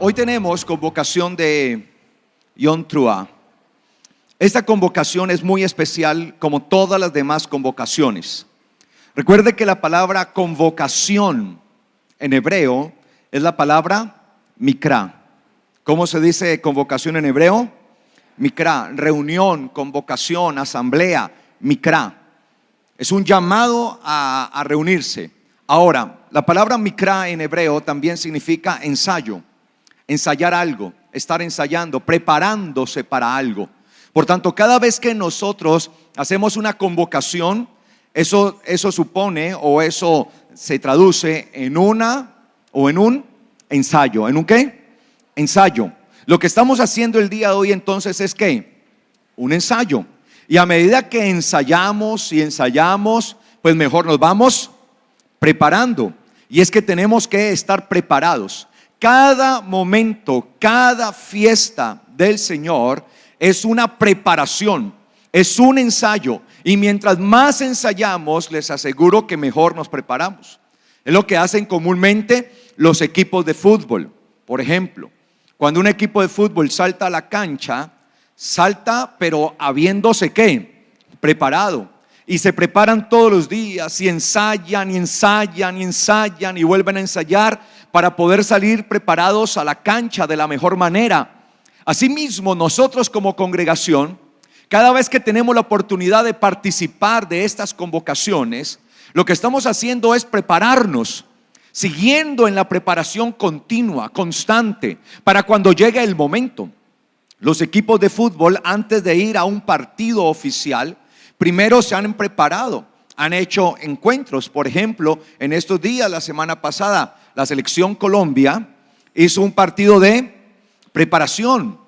Hoy tenemos convocación de Yom Teruah. Esta convocación es muy especial como todas las demás convocaciones. Recuerde que la palabra convocación en hebreo es la palabra mikra. ¿Cómo se dice convocación en hebreo? Mikra, reunión, convocación, asamblea, mikra. Es un llamado a reunirse. Ahora, la palabra mikra en hebreo también significa ensayo, ensayar algo, estar ensayando, preparándose para algo. Por tanto, cada vez que nosotros hacemos una convocación, eso supone o eso se traduce en una o en un ensayo. ¿En un qué? Ensayo. Lo que estamos haciendo el día de hoy entonces es ¿qué? Un ensayo. Y a medida que ensayamos y ensayamos, pues mejor nos vamos preparando. Y es que tenemos que estar preparados. Cada momento, cada fiesta del Señor es una preparación, es un ensayo. Y mientras más ensayamos, les aseguro que mejor nos preparamos. Es lo que hacen comúnmente los equipos de fútbol. Por ejemplo, cuando un equipo de fútbol salta a la cancha, salta pero habiéndose ¿qué? Preparado. Y se preparan todos los días y ensayan y ensayan y ensayan y vuelven a ensayar para poder salir preparados a la cancha de la mejor manera. Asimismo, nosotros como congregación, cada vez que tenemos la oportunidad de participar de estas convocaciones, lo que estamos haciendo es prepararnos, siguiendo en la preparación continua, constante, para cuando llegue el momento. Los equipos de fútbol, antes de ir a un partido oficial, primero se han preparado, han hecho encuentros. Por ejemplo, en estos días, la semana pasada, la selección Colombia hizo un partido de preparación.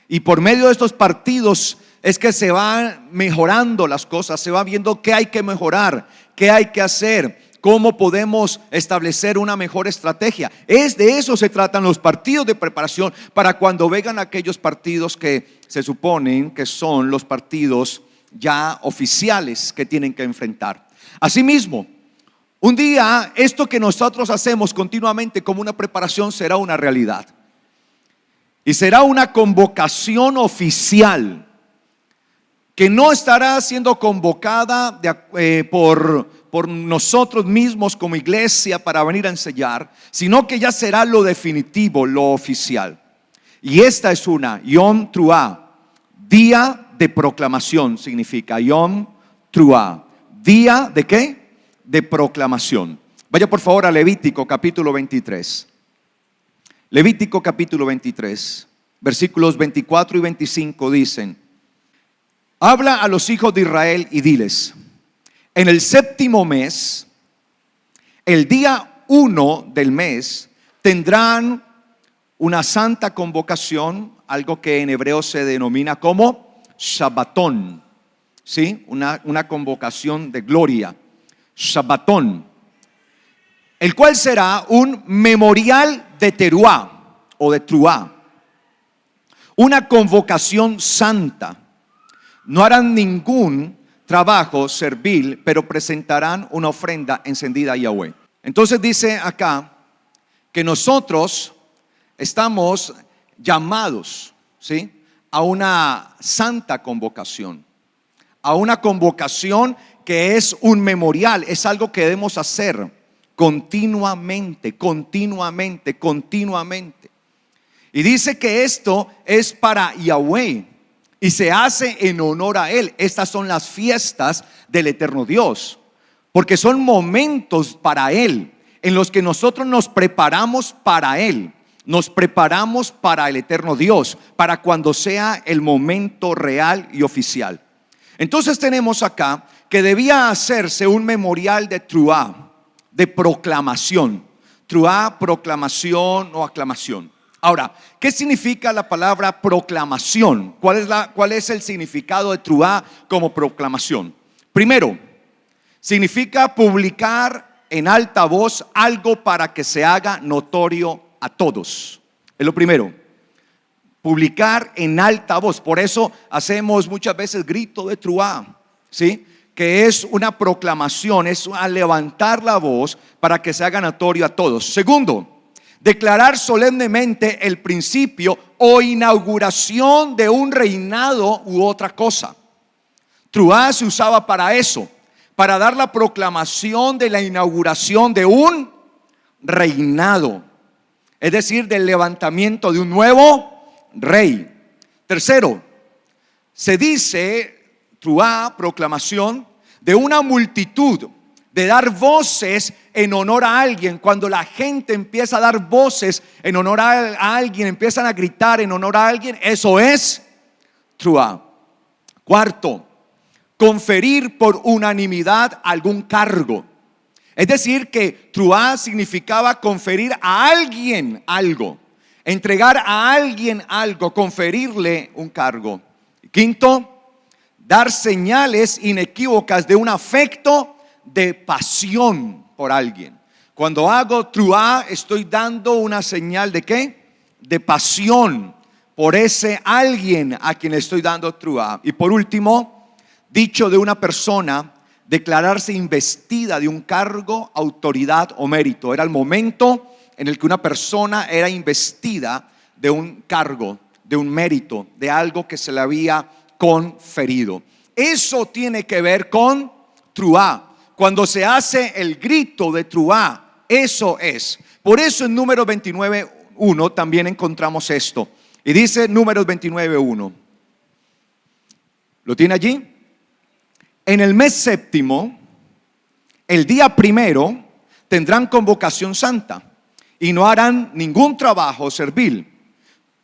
Y por medio de estos partidos es que se van mejorando las cosas, se va viendo qué hay que mejorar, qué hay que hacer, cómo podemos establecer una mejor estrategia. De eso se tratan los partidos de preparación para cuando vengan aquellos partidos que se suponen que son los partidos ya oficiales que tienen que enfrentar. Asimismo, un día esto que nosotros hacemos continuamente como una preparación será una realidad. Y será una convocación oficial que no estará siendo convocada por nosotros mismos como iglesia para venir a enseñar, sino que ya será lo definitivo, lo oficial. Y esta es una Yom Teruah, día de proclamación, significa Yom Teruah, día de ¿qué? De proclamación. Vaya por favor a Levítico capítulo 23. Levítico capítulo 23, versículos 24 y 25 dicen: habla a los hijos de Israel y diles: en el séptimo mes, el día 1 del mes, tendrán una santa convocación, algo que en hebreo se denomina como Shabbatón, ¿sí? Una convocación de gloria, Shabbatón, el cual será un memorial de Teruah o de Teruah, una convocación santa. No harán ningún trabajo servil, pero presentarán una ofrenda encendida a Yahweh. Entonces dice acá que nosotros estamos llamados, ¿sí?, a una santa convocación, a una convocación que es un memorial, es algo que debemos hacer continuamente, continuamente, continuamente. Y dice que esto es para Yahweh y se hace en honor a Él. Estas son las fiestas del eterno Dios, porque son momentos para Él, en los que nosotros nos preparamos para Él, nos preparamos para el eterno Dios, para cuando sea el momento real y oficial. Entonces tenemos acá que debía hacerse un memorial de Teruah, de proclamación. Teruah, proclamación o aclamación. Ahora, ¿qué significa la palabra proclamación? ¿Cuál es el significado de Teruah como proclamación? Primero, significa publicar en alta voz algo para que se haga notorio a todos. Es lo primero. Publicar en alta voz. Por eso hacemos muchas veces grito de Teruah, ¿sí?, que es una proclamación, es a levantar la voz para que se haga notorio a todos. Segundo, declarar solemnemente el principio o inauguración de un reinado u otra cosa. Truá se usaba para eso, para dar la proclamación de la inauguración de un reinado, es decir, del levantamiento de un nuevo rey. Tercero, se dice truá, proclamación de una multitud, de dar voces en honor a alguien. Cuando la gente empieza a dar voces en honor a alguien, empiezan a gritar en honor a alguien, eso es truá. Cuarto, conferir por unanimidad algún cargo. Es decir, que truá significaba conferir a alguien algo, entregar a alguien algo, conferirle un cargo. Quinto, dar señales inequívocas de un afecto de pasión por alguien. Cuando hago truá, estoy dando una señal de ¿qué? De pasión por ese alguien a quien le estoy dando truá. Y por último, dicho de una persona, declararse investida de un cargo, autoridad o mérito. Era el momento en el que una persona era investida de un cargo, de un mérito, de algo que se le había conferido. Eso tiene que ver con truá. Cuando se hace el grito de truá, eso es. Por eso en Números 29:1 también encontramos esto. Y dice Números 29:1. ¿Lo tiene allí? En el mes séptimo, el día primero, tendrán convocación santa y no harán ningún trabajo servil,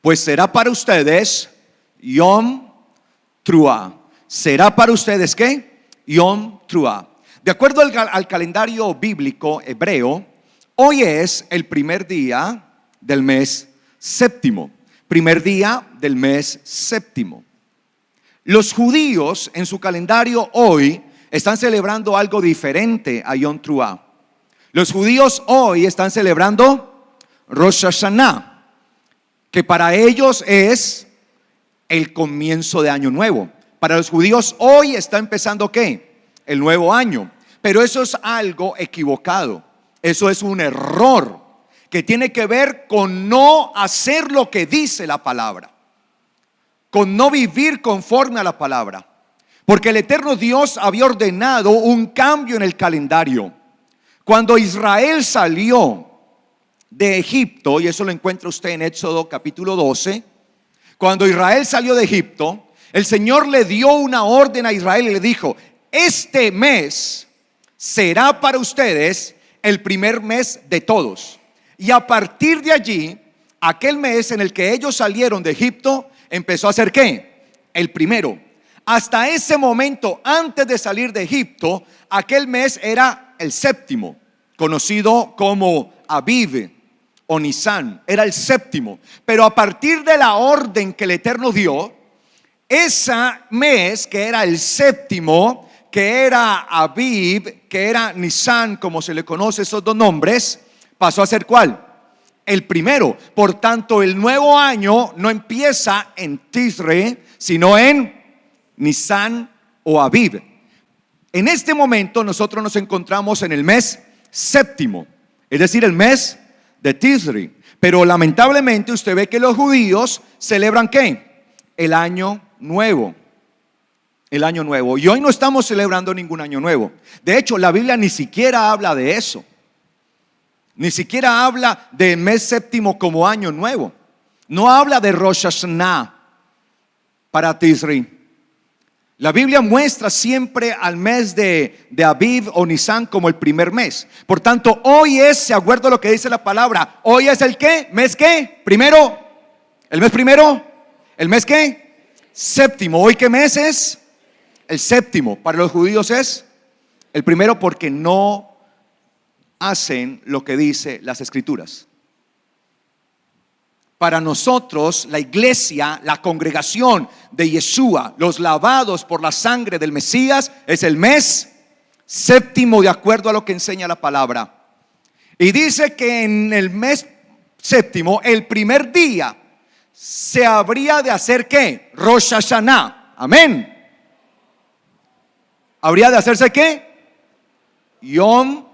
pues será para ustedes Yom Truá. ¿Será para ustedes qué? Yom Truá. De acuerdo al calendario bíblico hebreo, hoy es el primer día del mes séptimo. Primer día del mes séptimo. Los judíos en su calendario hoy están celebrando algo diferente a Yom Truá. Los judíos hoy están celebrando Rosh Hashanah, que para ellos es el comienzo de año nuevo. Para los judíos hoy está empezando ¿qué? El nuevo año. Pero eso es algo equivocado. Eso es un error que tiene que ver con no hacer lo que dice la palabra, con no vivir conforme a la palabra. Porque el eterno Dios había ordenado un cambio en el calendario. Cuando Israel salió de Egipto, y eso lo encuentra usted en Éxodo capítulo 12, cuando Israel salió de Egipto, el Señor le dio una orden a Israel y le dijo: este mes será para ustedes el primer mes de todos. Y a partir de allí, aquel mes en el que ellos salieron de Egipto empezó a ser ¿qué? El primero. Hasta ese momento, antes de salir de Egipto, aquel mes era el séptimo, conocido como Aviv o Nisan, era el séptimo. Pero a partir de la orden que el Eterno dio, ese mes que era el séptimo, que era Aviv, que era Nisan, como se le conoce esos dos nombres, pasó a ser ¿cuál? El primero. Por tanto, el nuevo año no empieza en Tisre, sino en Nisan o Aviv. En este momento nosotros nos encontramos en el mes séptimo, es decir, el mes de Tisri. Pero lamentablemente usted ve que los judíos celebran ¿qué? El año nuevo. El año nuevo. Y hoy no estamos celebrando ningún año nuevo. De hecho, la Biblia ni siquiera habla de eso. Ni siquiera habla del mes séptimo como año nuevo. No habla de Rosh Hashanah para Tisri. La Biblia muestra siempre al mes de Aviv o Nisan como el primer mes. Por tanto, hoy es, de acuerdo a lo que dice la palabra, hoy es el ¿qué? ¿Mes qué? Primero. ¿El mes primero? ¿El mes qué? Séptimo. ¿Hoy qué mes es? El séptimo. Para los judíos es el primero, porque no hacen lo que dice las escrituras. Para nosotros, la iglesia, la congregación de Yeshua, los lavados por la sangre del Mesías, es el mes séptimo, de acuerdo a lo que enseña la palabra. Y dice que en el mes séptimo, el primer día, se habría de hacer ¿qué? Rosh Hashanah. Amén. ¿Habría de hacerse qué? Yom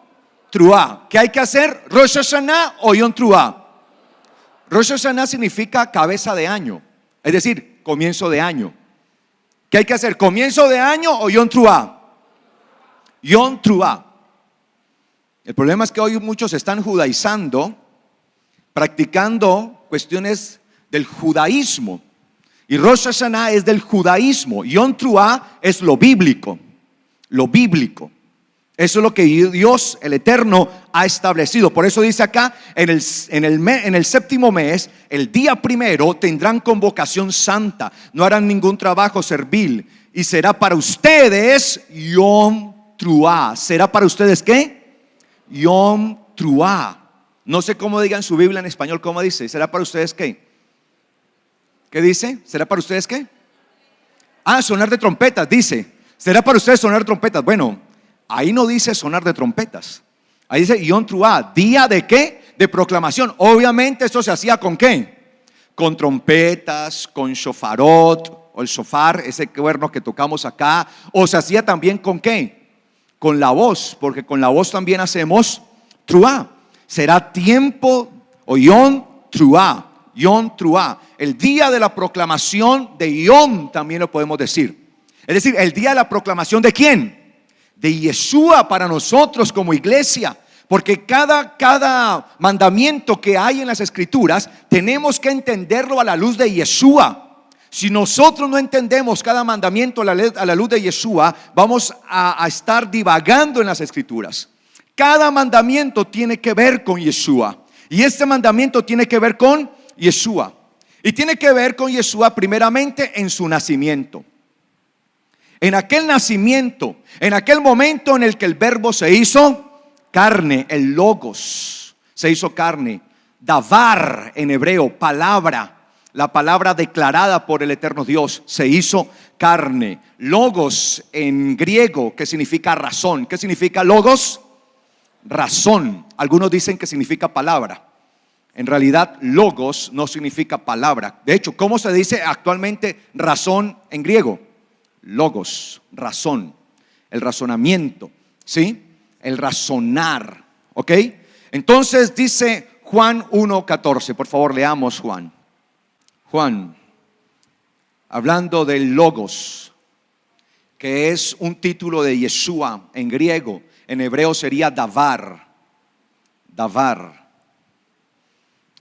Truá. ¿Qué hay que hacer? ¿Rosh Hashanah o Yom Truá? Rosh Hashanah significa cabeza de año, es decir, comienzo de año. ¿Qué hay que hacer? ¿Comienzo de año o Yom Teruah? Yom Teruah. El problema es que hoy muchos están judaizando, practicando cuestiones del judaísmo. Y Rosh Hashanah es del judaísmo. Yom Teruah es lo bíblico. Lo bíblico. Eso es lo que Dios, el Eterno, ha establecido. Por eso dice acá, en el séptimo mes, el día primero, tendrán convocación santa. No harán ningún trabajo servil. Y será para ustedes Yom Teruah. ¿Será para ustedes qué? Yom Teruah. No sé cómo digan su Biblia en español, ¿cómo dice? ¿Será para ustedes qué? ¿Qué dice? ¿Será para ustedes qué? Sonar de trompetas, dice. ¿Será para ustedes sonar trompetas? Bueno, ahí no dice sonar de trompetas. Ahí dice Yom Teruah, ¿día de qué? De proclamación. Obviamente esto se hacía ¿con qué? Con trompetas, con shofarot, o el shofar, ese cuerno que tocamos acá. O se hacía también ¿con qué? Con la voz, porque con la voz también hacemos Teruah. Será tiempo, o Yom Teruah, Yom Teruah, el día de la proclamación de Yom, también lo podemos decir. Es decir, el día de la proclamación ¿de quién? De Yeshua para nosotros como iglesia. Porque cada mandamiento que hay en las escrituras tenemos que entenderlo a la luz de Yeshua. Si nosotros no entendemos cada mandamiento a la luz de Yeshua, vamos a estar divagando en las escrituras. Cada mandamiento tiene que ver con Yeshua. Y este mandamiento tiene que ver con Yeshua. Y tiene que ver con Yeshua primeramente en su nacimiento. En aquel nacimiento, en aquel momento en el que el verbo se hizo carne, el logos se hizo carne. Davar en hebreo, palabra, la palabra declarada por el eterno Dios, se hizo carne. Logos en griego, que significa razón. ¿Qué significa logos? Razón. Algunos dicen que significa palabra. En realidad, logos no significa palabra. De hecho, ¿cómo se dice actualmente razón en griego? Logos, razón, el razonamiento, ¿sí? El razonar, ¿ok? Entonces dice Juan 1:14, por favor leamos Juan, hablando del logos, que es un título de Yeshua en griego, en hebreo sería davar.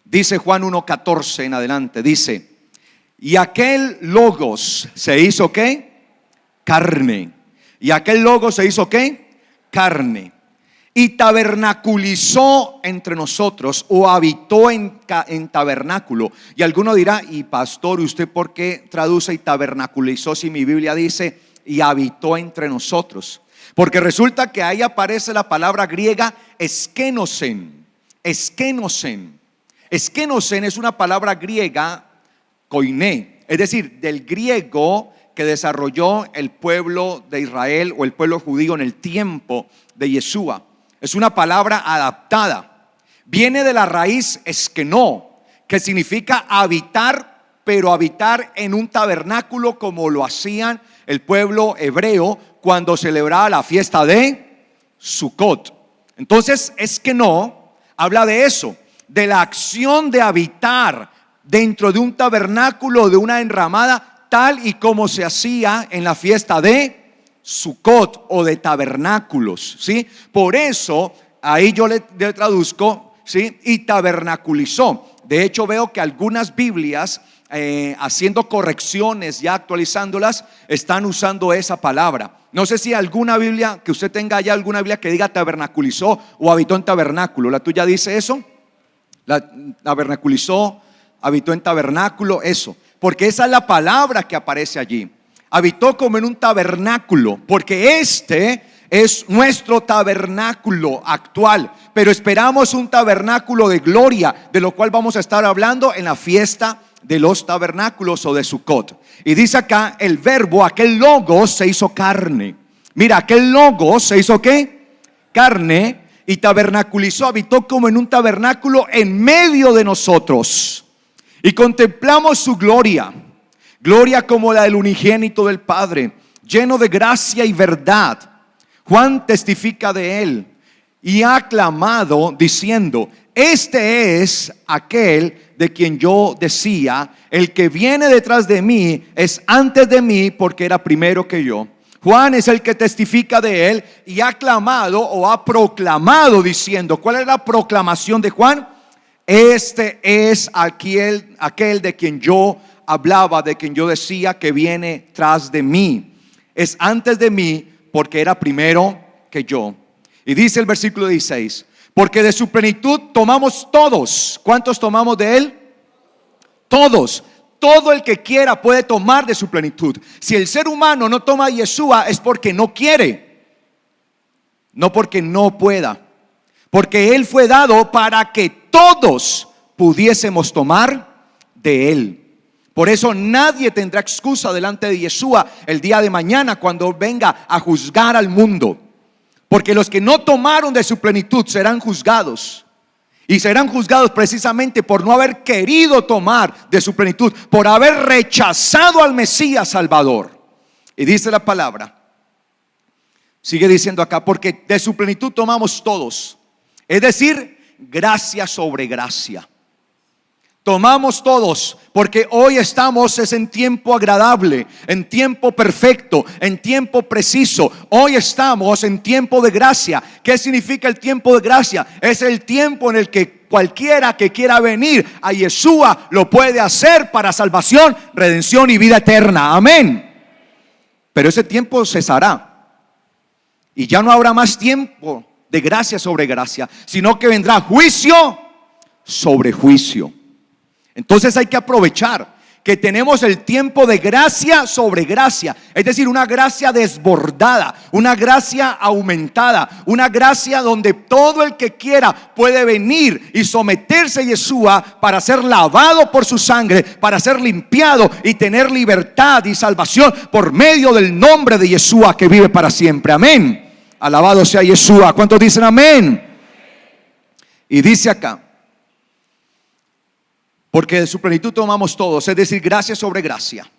Dice Juan 1:14 en adelante, dice, y aquel logos se hizo ¿qué? Carne. Y aquel logos se hizo ¿qué? Carne. Y tabernaculizó entre nosotros, o habitó en tabernáculo. Y alguno dirá, y pastor, ¿usted por qué traduce y tabernaculizó si mi Biblia dice y habitó entre nosotros? Porque resulta que ahí aparece la palabra griega eskenosen. Eskenosen es una palabra griega koiné, es decir, del griego que desarrolló el pueblo de Israel o el pueblo judío en el tiempo de Yeshua. Es una palabra adaptada. Viene de la raíz eskenó, que significa habitar, pero habitar en un tabernáculo como lo hacían el pueblo hebreo cuando celebraba la fiesta de Sukkot. Entonces, eskenó habla de eso, de la acción de habitar dentro de un tabernáculo, de una enramada, tal y como se hacía en la fiesta de Sukkot o de tabernáculos, ¿sí? Por eso ahí yo le traduzco, ¿sí? Y tabernaculizó. De hecho veo que algunas Biblias haciendo correcciones, ya actualizándolas, están usando esa palabra. No sé si alguna Biblia que usted tenga allá, alguna Biblia que diga tabernaculizó o habitó en tabernáculo. ¿La tuya dice eso? La tabernaculizó, habitó en tabernáculo, eso. Porque esa es la palabra que aparece allí. Habitó como en un tabernáculo, porque este es nuestro tabernáculo actual, pero esperamos un tabernáculo de gloria, de lo cual vamos a estar hablando en la fiesta de los tabernáculos o de Sukkot. Y dice acá el verbo, aquel logos se hizo carne. Mira, aquel logos se hizo ¿qué? Carne, y tabernaculizó, habitó como en un tabernáculo en medio de nosotros. Y contemplamos su gloria, gloria como la del unigénito del Padre, lleno de gracia y verdad. Juan testifica de él y ha clamado diciendo: este es aquel de quien yo decía, el que viene detrás de mí es antes de mí porque era primero que yo. Juan es el que testifica de él y ha clamado o ha proclamado diciendo, ¿cuál es la proclamación de Juan? Este es aquel de quien yo hablaba, de quien yo decía que viene tras de mí. Es antes de mí porque era primero que yo. Y dice el versículo 16, porque de su plenitud tomamos todos. ¿Cuántos tomamos de él? Todos. Todo el que quiera puede tomar de su plenitud. Si el ser humano no toma a Yeshua es porque no quiere, no porque no pueda, porque él fue dado para que todos pudiésemos tomar de él. Por eso nadie tendrá excusa delante de Yeshua el día de mañana cuando venga a juzgar al mundo, porque los que no tomaron de su plenitud serán juzgados. Y serán juzgados precisamente por no haber querido tomar de su plenitud, por haber rechazado al Mesías Salvador. Y dice la palabra, sigue diciendo acá, porque de su plenitud tomamos todos. Es decir, gracia sobre gracia. Tomamos todos, porque hoy estamos en tiempo agradable, en tiempo perfecto, en tiempo preciso. Hoy estamos en tiempo de gracia. ¿Qué significa el tiempo de gracia? Es el tiempo en el que cualquiera que quiera venir a Yeshua lo puede hacer para salvación, redención y vida eterna. Amén. Pero ese tiempo cesará y ya no habrá más tiempo de gracia sobre gracia, sino que vendrá juicio sobre juicio. Entonces hay que aprovechar que tenemos el tiempo de gracia sobre gracia, es decir, una gracia desbordada, una gracia aumentada, una gracia donde todo el que quiera puede venir y someterse a Yeshua para ser lavado por su sangre, para ser limpiado y tener libertad y salvación por medio del nombre de Yeshua que vive para siempre. Amén. Alabado sea Yeshua. ¿Cuántos dicen amén? Y dice acá, porque de su plenitud tomamos todos, es decir, gracia sobre gracia.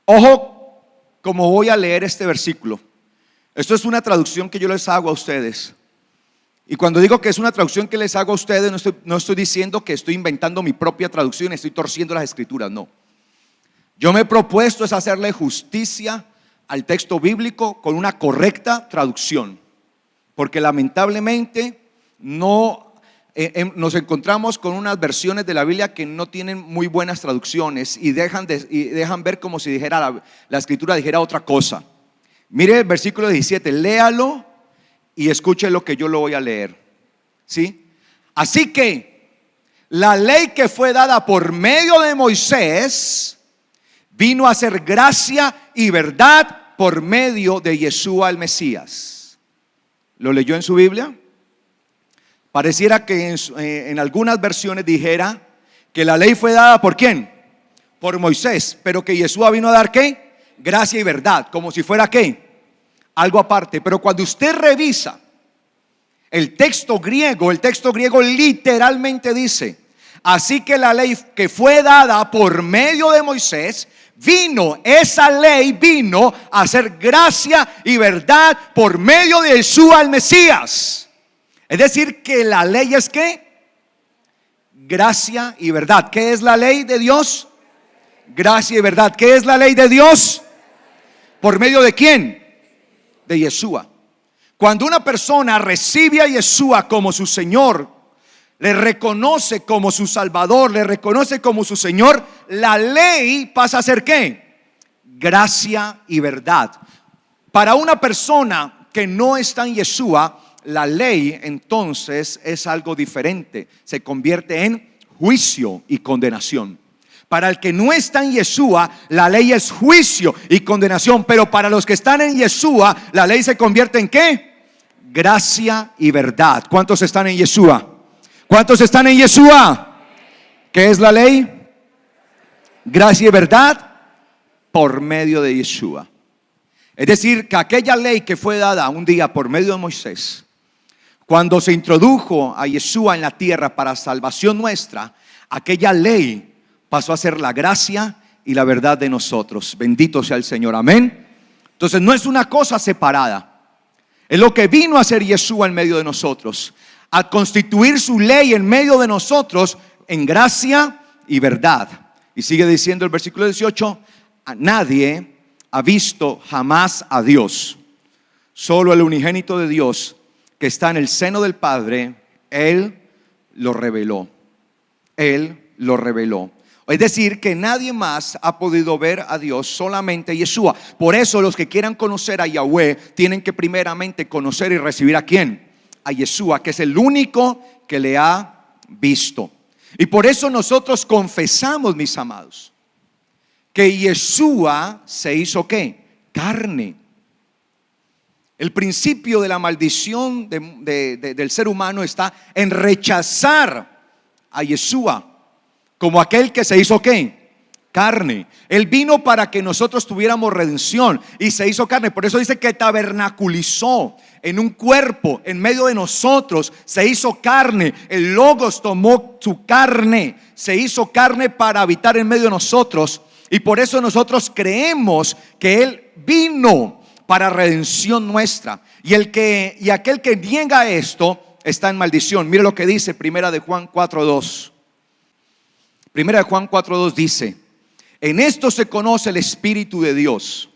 Ojo, como voy a leer este versículo. Esto es una traducción que yo les hago a ustedes. Y cuando digo que es una traducción que les hago a ustedes, no estoy diciendo que estoy inventando mi propia traducción, estoy torciendo las escrituras, no. Yo me he propuesto es hacerle justicia al texto bíblico con una correcta traducción. Porque lamentablemente nos encontramos con unas versiones de la Biblia que no tienen muy buenas traducciones y dejan ver como si dijera la escritura dijera otra cosa. Mire el versículo 17, léalo y escuche lo que yo lo voy a leer. ¿Sí? Así que la ley que fue dada por medio de Moisés vino a ser gracia y verdad por medio de Yeshua el Mesías. ¿Lo leyó en su Biblia? Pareciera que en algunas versiones dijera que la ley fue dada ¿por quién? Por Moisés, pero que Yeshua vino a dar ¿qué? Gracia y verdad, como si fuera ¿qué? Algo aparte. Pero cuando usted revisa el texto griego literalmente dice, así que la ley que fue dada por medio de Moisés esa ley vino a ser gracia y verdad por medio de Yeshua el Mesías. Es decir, que la ley es ¿qué? Gracia y verdad. ¿Qué es la ley de Dios? Gracia y verdad. ¿Qué es la ley de Dios? ¿Por medio de quién? De Yeshua. Cuando una persona recibe a Yeshua como su Señor, le reconoce como su Salvador, le reconoce como su Señor, la ley pasa a ser ¿qué? Gracia y verdad. Para una persona que no está en Yeshua, la ley entonces es algo diferente, se convierte en juicio y condenación. Para el que no está en Yeshua, la ley es juicio y condenación, pero para los que están en Yeshua, la ley se convierte en ¿qué? Gracia y verdad. ¿Cuántos están en Yeshua? ¿Cuántos están en Yeshua? ¿Qué es la ley? Gracia y verdad por medio de Yeshua. Es decir, que aquella ley que fue dada un día por medio de Moisés, cuando se introdujo a Yeshua en la tierra para salvación nuestra, aquella ley pasó a ser la gracia y la verdad de nosotros. Bendito sea el Señor, amén. Entonces no es una cosa separada, es lo que vino a ser Yeshua en medio de nosotros. a constituir su ley en medio de nosotros en gracia y verdad. Y sigue diciendo el versículo 18: a nadie ha visto jamás a Dios, solo el unigénito de Dios que está en el seno del Padre, Él lo reveló. Él lo reveló. Es decir, que nadie más ha podido ver a Dios, solamente Yeshua. Por eso los que quieran conocer a Yahweh tienen que primeramente conocer y recibir ¿a quién? A Yeshua, que es el único que le ha visto. Y por eso nosotros confesamos, mis amados, que Yeshua se hizo ¿qué? Carne. El principio de la maldición del ser humano está en rechazar a Yeshua como aquel que se hizo ¿qué? Carne. Él vino para que nosotros tuviéramos redención y se hizo carne. Por eso dice que tabernaculizó en un cuerpo en medio de nosotros, se hizo carne. El Logos tomó su carne, se hizo carne para habitar en medio de nosotros. Y por eso nosotros creemos que Él vino para redención nuestra. Y aquel que niega esto está en maldición. Mire lo que dice Primera de Juan 4:2. Primera de Juan 4:2 dice: en esto se conoce el Espíritu de Dios.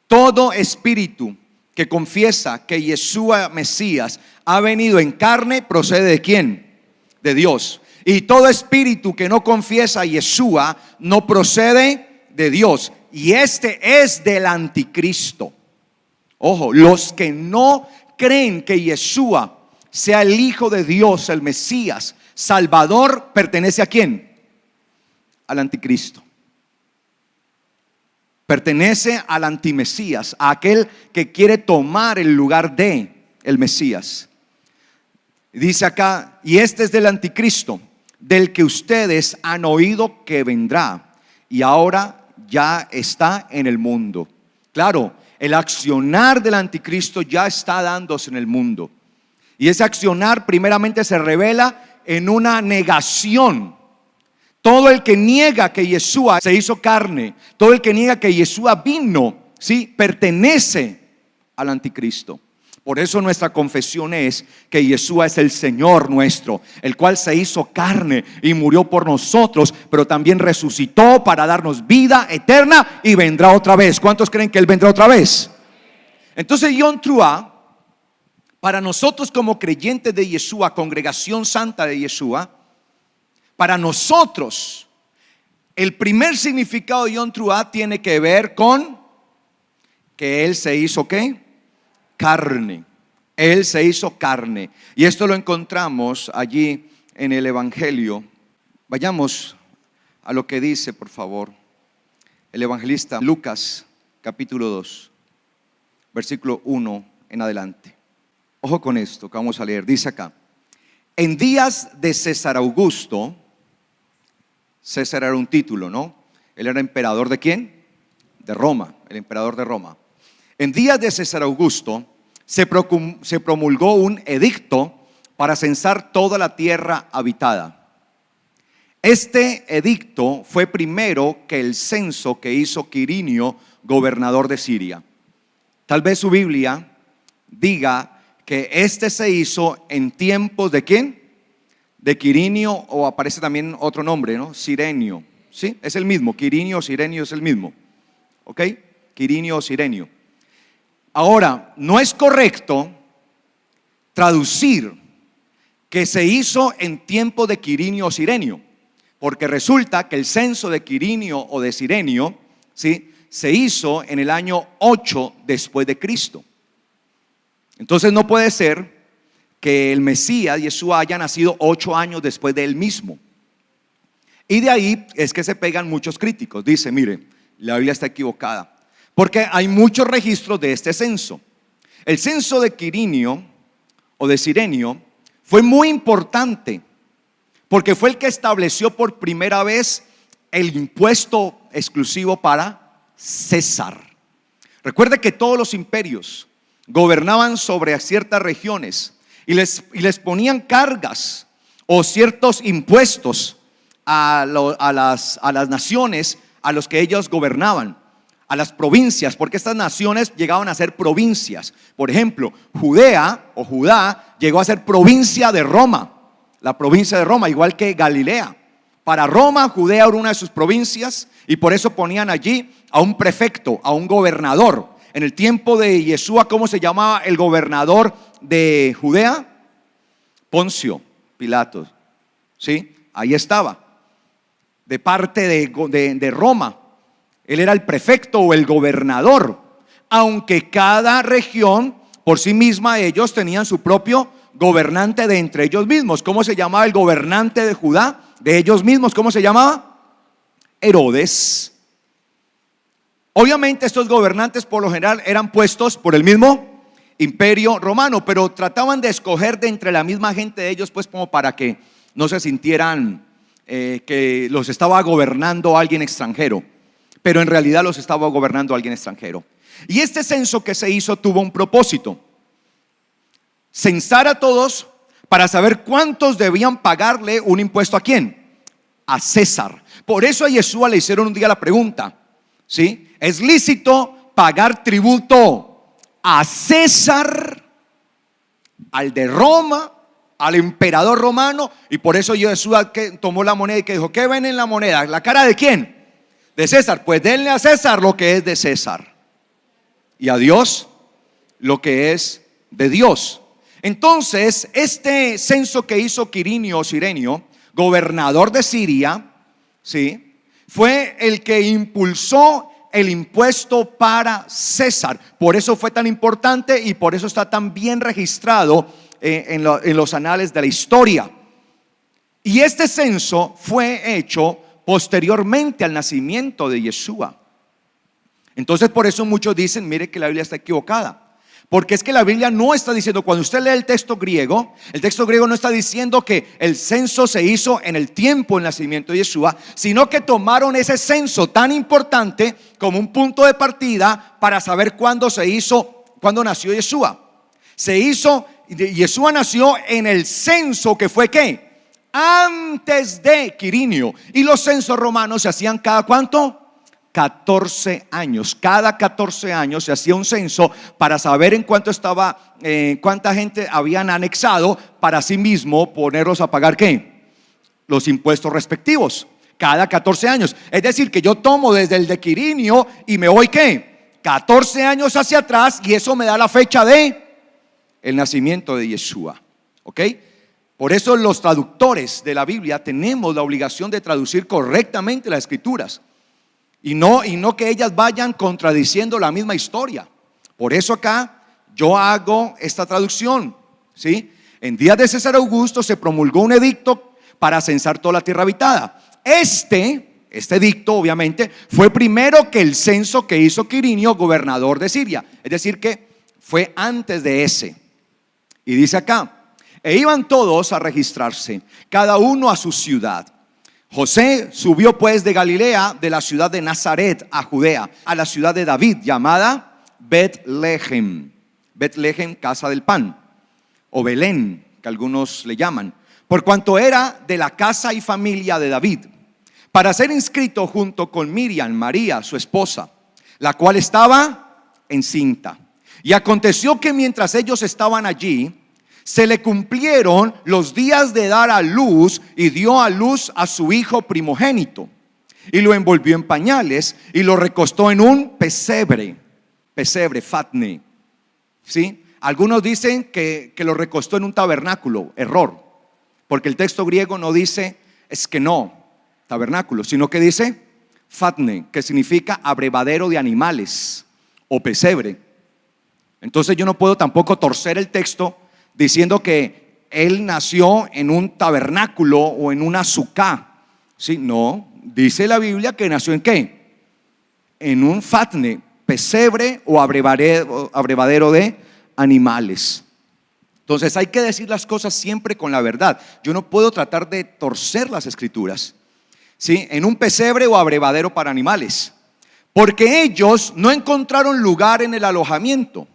Todo espíritu que confiesa que Yeshua Mesías ha venido en carne procede ¿de quién? De Dios. Y todo espíritu que no confiesa a Yeshua no procede de Dios. Y este es del anticristo. Ojo, los que no creen que Yeshua sea el Hijo de Dios, el Mesías, Salvador, ¿pertenece a quién? Al anticristo. Pertenece al antimesías, a aquel que quiere tomar el lugar de el Mesías. Dice acá: y este es del anticristo, del que ustedes han oído que vendrá y ahora ya está en el mundo. Claro, el accionar del anticristo ya está dándose en el mundo. Y ese accionar primeramente se revela en una negación. Todo el que niega que Yeshua se hizo carne, todo el que niega que Yeshua vino, ¿sí?, pertenece al anticristo. Por eso nuestra confesión es que Yeshua es el Señor nuestro, el cual se hizo carne y murió por nosotros, pero también resucitó para darnos vida eterna y vendrá otra vez. ¿Cuántos creen que Él vendrá otra vez? Entonces Yom Teruah, para nosotros como creyentes de Yeshua, congregación santa de Yeshua, para nosotros el primer significado de Yom Teruah tiene que ver con que Él se hizo ¿qué? Carne. Él se hizo carne. Y esto lo encontramos allí en el Evangelio. Vayamos a lo que dice, por favor, el evangelista Lucas, capítulo 2, versículo 1 en adelante. Ojo con esto que vamos a leer. Dice acá: en días de César Augusto. César era un título, ¿no? Él era emperador ¿de quién? De Roma, el emperador de Roma. En días de César Augusto se promulgó un edicto para censar toda la tierra habitada. Este edicto fue primero que el censo que hizo Quirinio, gobernador de Siria. Tal vez su Biblia diga que este se hizo en tiempos ¿de quién? De Quirinio, o aparece también otro nombre, ¿no? Cirenio. ¿Sí? Es el mismo. Quirinio, Cirenio es el mismo. ¿Ok? Quirinio o Cirenio. Ahora, no es correcto traducir que se hizo en tiempo de Quirinio o Cirenio, porque resulta que el censo de Quirinio o de Cirenio, ¿sí?, se hizo en el año 8 después de Cristo. Entonces no puede ser que el Mesías, Yeshua, haya nacido 8 años después de él mismo. Y de ahí es que se pegan muchos críticos. Dice, mire, la Biblia está equivocada, porque hay muchos registros de este censo. El censo de Quirinio o de Cirenio fue muy importante, porque fue el que estableció por primera vez el impuesto exclusivo para César. Recuerde que todos los imperios gobernaban sobre ciertas regiones y les ponían cargas o ciertos impuestos a las naciones a los que ellos gobernaban. a las provincias, porque estas naciones llegaban a ser provincias. Por ejemplo, Judea o Judá llegó a ser provincia de Roma, la provincia de Roma, igual que Galilea. Para Roma, Judea era una de sus provincias y por eso ponían allí a un prefecto, a un gobernador. En el tiempo de Yeshua, ¿cómo se llamaba el gobernador de Judea? Poncio Pilatos, ¿sí? Ahí estaba, de parte de Roma. Él era el prefecto o el gobernador, aunque cada región por sí misma, ellos tenían su propio gobernante de entre ellos mismos. ¿Cómo se llamaba el gobernante de Judá? De ellos mismos, ¿cómo se llamaba? Herodes. Obviamente estos gobernantes por lo general eran puestos por el mismo imperio romano, pero trataban de escoger de entre la misma gente de ellos, pues como para que no se sintieran que los estaba gobernando alguien extranjero, pero en realidad los estaba gobernando alguien extranjero. Y este censo que se hizo tuvo un propósito: censar a todos para saber cuántos debían pagarle un impuesto. ¿A quién? A César. Por eso a Yeshua le hicieron un día la pregunta, ¿sí? ¿Es lícito pagar tributo a César, al de Roma, al emperador romano? Y por eso Yeshua tomó la moneda y que dijo: ¿qué ven en la moneda? ¿La cara de quién? De César. Pues denle a César lo que es de César y a Dios lo que es de Dios. Entonces, este censo que hizo Quirinio o Cirenio, gobernador de Siria, ¿sí?, fue el que impulsó el impuesto para César. Por eso fue tan importante y por eso está tan bien registrado en los anales de la historia. Y este censo fue hecho posteriormente al nacimiento de Yeshua. Entonces por eso muchos dicen: mire que la Biblia está equivocada. Porque es que la Biblia no está diciendo, cuando usted lee el texto griego no está diciendo que el censo se hizo en el tiempo del nacimiento de Yeshua, sino que tomaron ese censo tan importante como un punto de partida para saber cuándo se hizo, cuándo nació Yeshua. Yeshua nació en el censo que fue ¿qué? Antes de Quirinio. Y los censos romanos se hacían cada ¿cuánto? 14 años. Cada 14 años se hacía un censo para saber en cuánto estaba, cuánta gente habían anexado para sí mismo ponerlos a pagar ¿qué? Los impuestos respectivos. Cada 14 años. Es decir, que yo tomo desde el de Quirinio y me voy ¿qué? 14 años hacia atrás, y eso me da la fecha de el nacimiento de Yeshua. ¿Ok? Por eso los traductores de la Biblia tenemos la obligación de traducir correctamente las escrituras. Y no que ellas vayan contradiciendo la misma historia. Por eso acá yo hago esta traducción, ¿sí? En días de César Augusto se promulgó un edicto para censar toda la tierra habitada. Este edicto obviamente fue primero que el censo que hizo Quirinio, gobernador de Siria. Es decir, que fue antes de ese. Y dice acá: e iban todos a registrarse, cada uno a su ciudad. José subió pues de Galilea, de la ciudad de Nazaret a Judea, a la ciudad de David, llamada Betlehem. Betlehem, casa del pan, o Belén, que algunos le llaman, por cuanto era de la casa y familia de David, para ser inscrito junto con Miriam, María, su esposa, la cual estaba encinta. Y aconteció que mientras ellos estaban allí, se le cumplieron los días de dar a luz, y dio a luz a su hijo primogénito, y lo envolvió en pañales y lo recostó en un pesebre, fatne, ¿sí? Algunos dicen que lo recostó en un tabernáculo. Error, porque el texto griego no dice tabernáculo, sino que dice fatne, que significa abrevadero de animales o pesebre. Entonces yo no puedo tampoco torcer el texto diciendo que él nació en un tabernáculo o en una sucá. ¿Sí? No, dice la Biblia que nació en ¿qué? En un fatne, pesebre o abrevadero de animales. Entonces hay que decir las cosas siempre con la verdad. Yo no puedo tratar de torcer las escrituras, ¿sí? En un pesebre o abrevadero para animales, porque ellos no encontraron lugar en el alojamiento,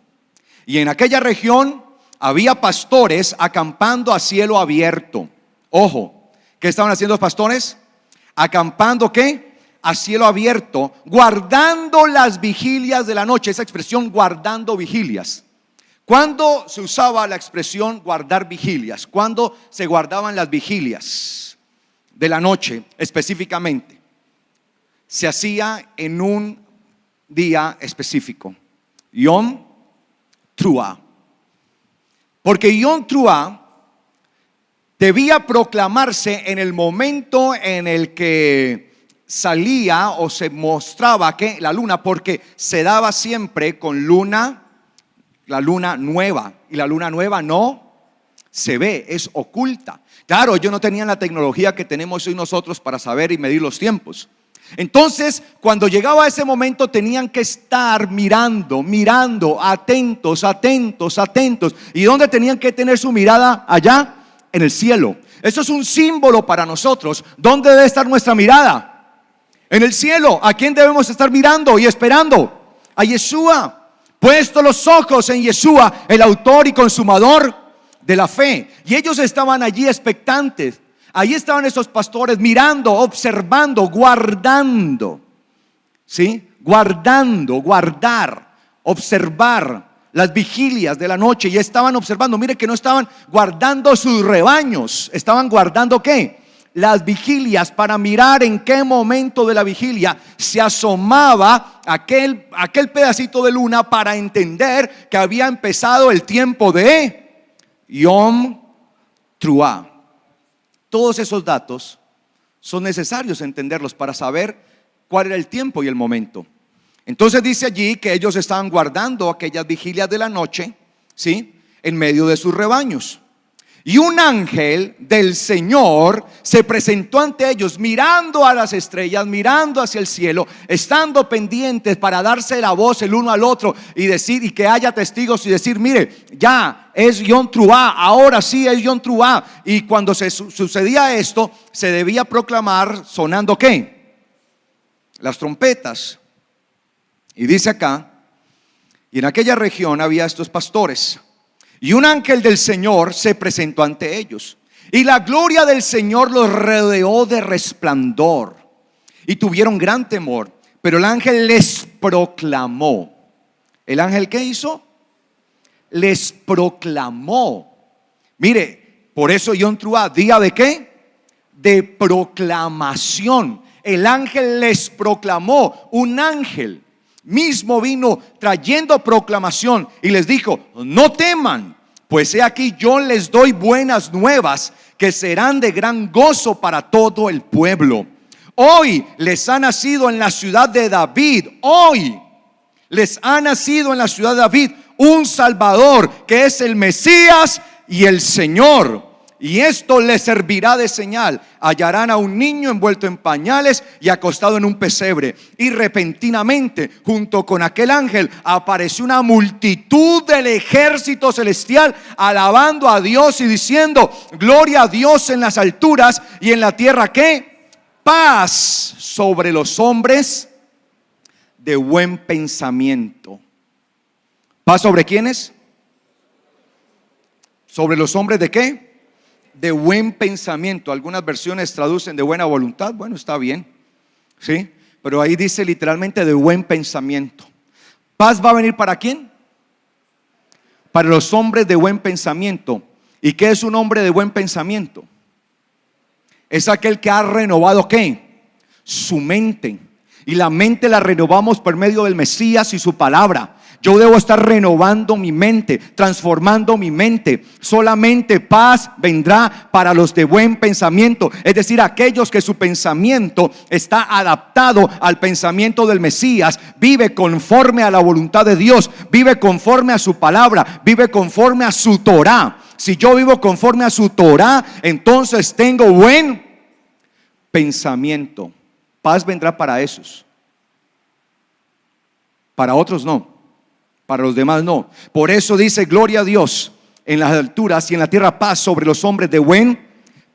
y en aquella región había pastores acampando a cielo abierto. Ojo, ¿qué estaban haciendo los pastores? Acampando ¿qué? a cielo abierto, guardando las vigilias de la noche. Esa expresión, guardando vigilias. ¿Cuándo se usaba la expresión guardar vigilias? ¿Cuándo se guardaban las vigilias de la noche específicamente? Se hacía en un día específico, Yom Teruah. Porque Yom Teruah debía proclamarse en el momento en el que salía o se mostraba que la luna, porque se daba siempre con la luna nueva, y la luna nueva no se ve, es oculta. Claro, ellos no tenían la tecnología que tenemos hoy nosotros para saber y medir los tiempos. Entonces, cuando llegaba ese momento, tenían que estar mirando, atentos. ¿Y dónde tenían que tener su mirada? Allá en el cielo. Eso es un símbolo para nosotros. ¿Dónde debe estar nuestra mirada? En el cielo. ¿A quién debemos estar mirando y esperando? A Yeshua. Puesto los ojos en Yeshua, el autor y consumador de la fe. Y ellos estaban allí expectantes. Ahí estaban esos pastores mirando, observando, guardando. ¿Sí? Guardando, guardar, observar las vigilias de la noche. Y estaban observando. Mire que no estaban guardando sus rebaños. Estaban guardando ¿qué? Las vigilias, para mirar en qué momento de la vigilia se asomaba aquel pedacito de luna, para entender que había empezado el tiempo de Yom Teruah. Todos esos datos son necesarios entenderlos para saber cuál era el tiempo y el momento. Entonces dice allí que ellos estaban guardando aquellas vigilias de la noche, ¿sí? En medio de sus rebaños. Y un ángel del Señor se presentó ante ellos, mirando a las estrellas, mirando hacia el cielo, estando pendientes para darse la voz el uno al otro y decir, y que haya testigos y decir, mire, ya es Yom Teruah, ahora sí es Yom Teruah. Y cuando sucedía esto, se debía proclamar sonando ¿qué? Las trompetas. Y dice acá, y en aquella región había estos pastores. Y un ángel del Señor se presentó ante ellos, y la gloria del Señor los rodeó de resplandor, y tuvieron gran temor. Pero el ángel les proclamó. ¿El ángel qué hizo? Les proclamó. Mire, por eso Yom Teruah, día de ¿qué? De proclamación. El ángel les proclamó. Un ángel mismo vino trayendo proclamación y les dijo, no teman, pues he aquí yo les doy buenas nuevas que serán de gran gozo para todo el pueblo. Hoy les ha nacido en la ciudad de David, hoy les ha nacido en la ciudad de David un Salvador, que es el Mesías y el Señor. Y esto les servirá de señal: hallarán a un niño envuelto en pañales y acostado en un pesebre. Y repentinamente, junto con aquel ángel, apareció una multitud del ejército celestial, alabando a Dios y diciendo, gloria a Dios en las alturas, y en la tierra ¿qué? Paz sobre los hombres de buen pensamiento. ¿Paz sobre quiénes? ¿Sobre los hombres de qué? De buen pensamiento. Algunas versiones traducen de buena voluntad. Bueno, está bien, ¿sí? Pero ahí dice literalmente de buen pensamiento. ¿Paz va a venir para quién? Para los hombres de buen pensamiento. ¿Y qué es un hombre de buen pensamiento? Es aquel que ha renovado ¿qué? Su mente. Y la mente la renovamos por medio del Mesías y su palabra. Yo debo estar renovando mi mente, transformando mi mente. Solamente paz vendrá para los de buen pensamiento, es decir, aquellos que su pensamiento está adaptado al pensamiento del Mesías, vive conforme a la voluntad de Dios, vive conforme a su palabra, vive conforme a su Torah. Si yo vivo conforme a su Torah, entonces tengo buen pensamiento. Paz vendrá para esos. Para otros no. Para los demás no. Por eso dice, gloria a Dios en las alturas y en la tierra paz sobre los hombres de buen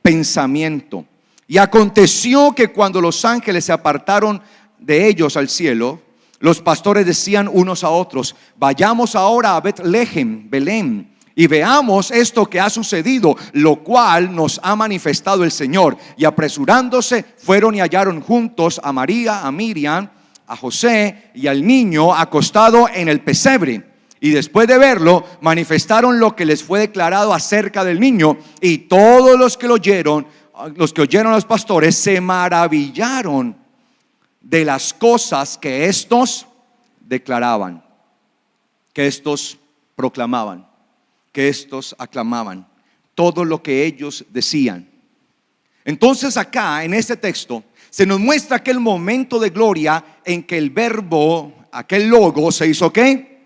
pensamiento. Y aconteció que cuando los ángeles se apartaron de ellos al cielo, los pastores decían unos a otros, vayamos ahora a Belén, y veamos esto que ha sucedido, lo cual nos ha manifestado el Señor. Y apresurándose, fueron y hallaron juntos a María, a Miriam, a José y al niño acostado en el pesebre. Y después de verlo, manifestaron lo que les fue declarado acerca del niño. Y todos los que oyeron a los pastores, se maravillaron de las cosas que estos declaraban, que estos proclamaban, que estos aclamaban, todo lo que ellos decían. Entonces acá en este texto se nos muestra aquel momento de gloria en que el verbo, aquel logo, se hizo ¿qué?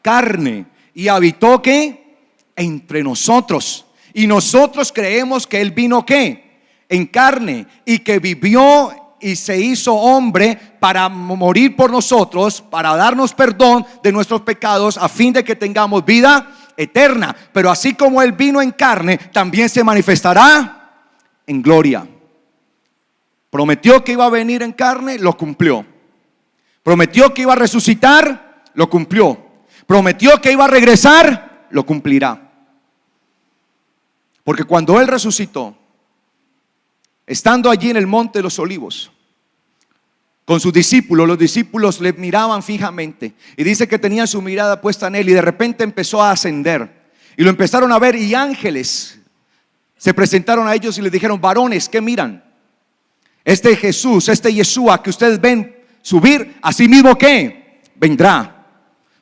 Carne, y habitó ¿qué? Entre nosotros. Y nosotros creemos que él vino ¿qué? En carne, y que vivió y se hizo hombre para morir por nosotros, para darnos perdón de nuestros pecados, a fin de que tengamos vida eterna. Pero así como él vino en carne, también se manifestará en gloria. Prometió que iba a venir en carne, lo cumplió. Prometió que iba a resucitar, lo cumplió. Prometió que iba a regresar, lo cumplirá. Porque cuando él resucitó, estando allí en el monte de los olivos con sus discípulos, los discípulos le miraban fijamente, y dice que tenían su mirada puesta en él, y de repente empezó a ascender, y lo empezaron a ver, y ángeles se presentaron a ellos y les dijeron: varones, ¿qué miran? Este Jesús, este Yeshua que ustedes ven subir, así mismo que vendrá.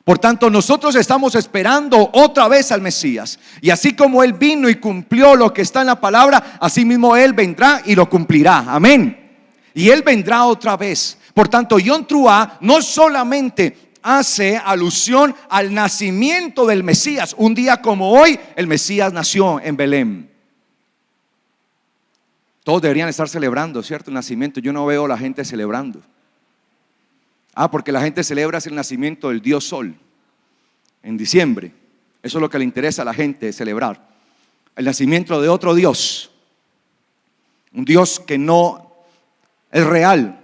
Por tanto, nosotros estamos esperando otra vez al Mesías. Y así como él vino y cumplió lo que está en la palabra, así mismo él vendrá y lo cumplirá. Amén. Y él vendrá otra vez. Por tanto, Yom Teruah no solamente hace alusión al nacimiento del Mesías. Un día como hoy, el Mesías nació en Belén. Todos deberían estar celebrando, ¿cierto? El nacimiento. Yo no veo a la gente celebrando. Porque la gente celebra el nacimiento del Dios Sol en diciembre. Eso es lo que le interesa a la gente, celebrar el nacimiento de otro Dios, un Dios que no es real.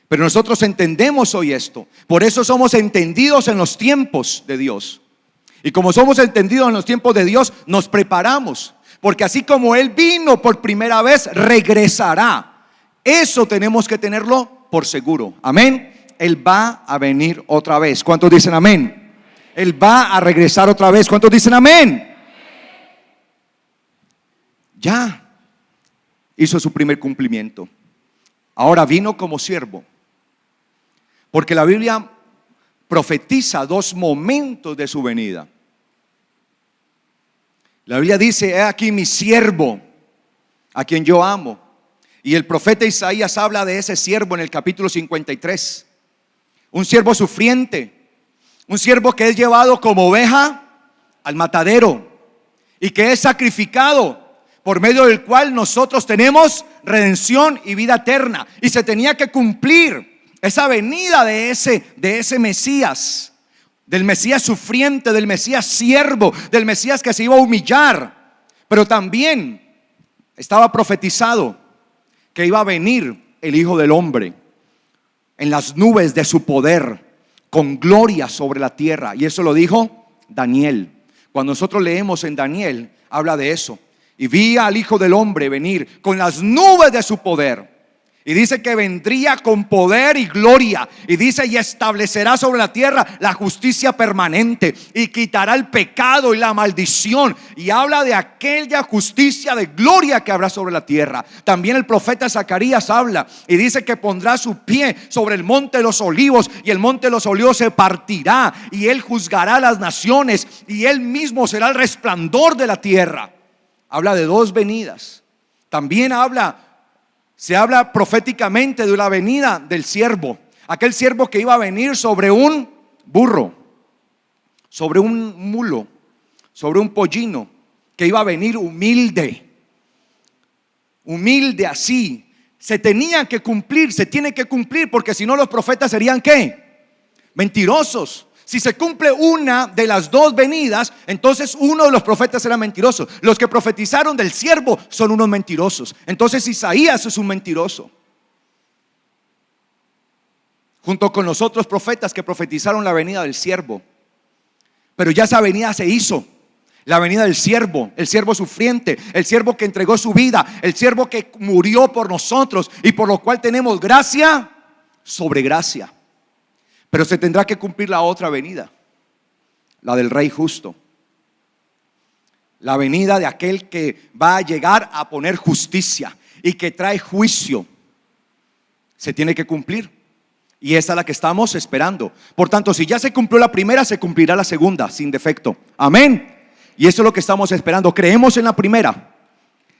Pero nosotros entendemos hoy esto. Por eso somos entendidos en los tiempos de Dios. Y como somos entendidos en los tiempos de Dios, nos preparamos, porque así como él vino por primera vez, regresará. Eso tenemos que tenerlo por seguro. Amén. Él va a venir otra vez. ¿Cuántos dicen amén? Él va a regresar otra vez. ¿Cuántos dicen amén? Ya hizo su primer cumplimiento. Ahora vino como siervo, porque la Biblia profetiza dos momentos de su venida. La Biblia dice: he aquí mi siervo, a quien yo amo. Y el profeta Isaías habla de ese siervo en el capítulo 53. Un siervo sufriente, un siervo que es llevado como oveja al matadero y que es sacrificado, por medio del cual nosotros tenemos redención y vida eterna. Y se tenía que cumplir esa venida de ese Mesías, del Mesías sufriente, del Mesías siervo, del Mesías que se iba a humillar. Pero también estaba profetizado que iba a venir el Hijo del Hombre en las nubes de su poder, con gloria sobre la tierra. Y eso lo dijo Daniel. Cuando nosotros leemos en Daniel, habla de eso. Y vi al Hijo del Hombre venir con las nubes de su poder. Y dice que vendría con poder y gloria. Y dice: y establecerá sobre la tierra la justicia permanente, y quitará el pecado y la maldición. Y habla de aquella justicia de gloria que habrá sobre la tierra. También el profeta Zacarías habla y dice que pondrá su pie sobre el monte de los olivos, y el monte de los olivos se partirá, y él juzgará a las naciones, y él mismo será el resplandor de la tierra. Habla de dos venidas. También se habla proféticamente de la venida del siervo, aquel siervo que iba a venir sobre un burro, sobre un mulo, sobre un pollino, que iba a venir humilde así. Se tenía que cumplir, se tiene que cumplir, porque si no los profetas serían ¿qué? Mentirosos. Si se cumple una de las dos venidas, entonces uno de los profetas era mentiroso. Los que profetizaron del siervo son unos mentirosos. Entonces Isaías es un mentiroso, junto con los otros profetas que profetizaron la venida del siervo. Pero ya esa venida se hizo. La venida del siervo, el siervo sufriente, el siervo que entregó su vida, el siervo que murió por nosotros y por lo cual tenemos gracia sobre gracia. Pero se tendrá que cumplir la otra venida, la del Rey justo. La venida de aquel que va a llegar a poner justicia y que trae juicio. Se tiene que cumplir. Y esa es la que estamos esperando. Por tanto, si ya se cumplió la primera, se cumplirá la segunda sin defecto. Amén. Y eso es lo que estamos esperando. Creemos en la primera.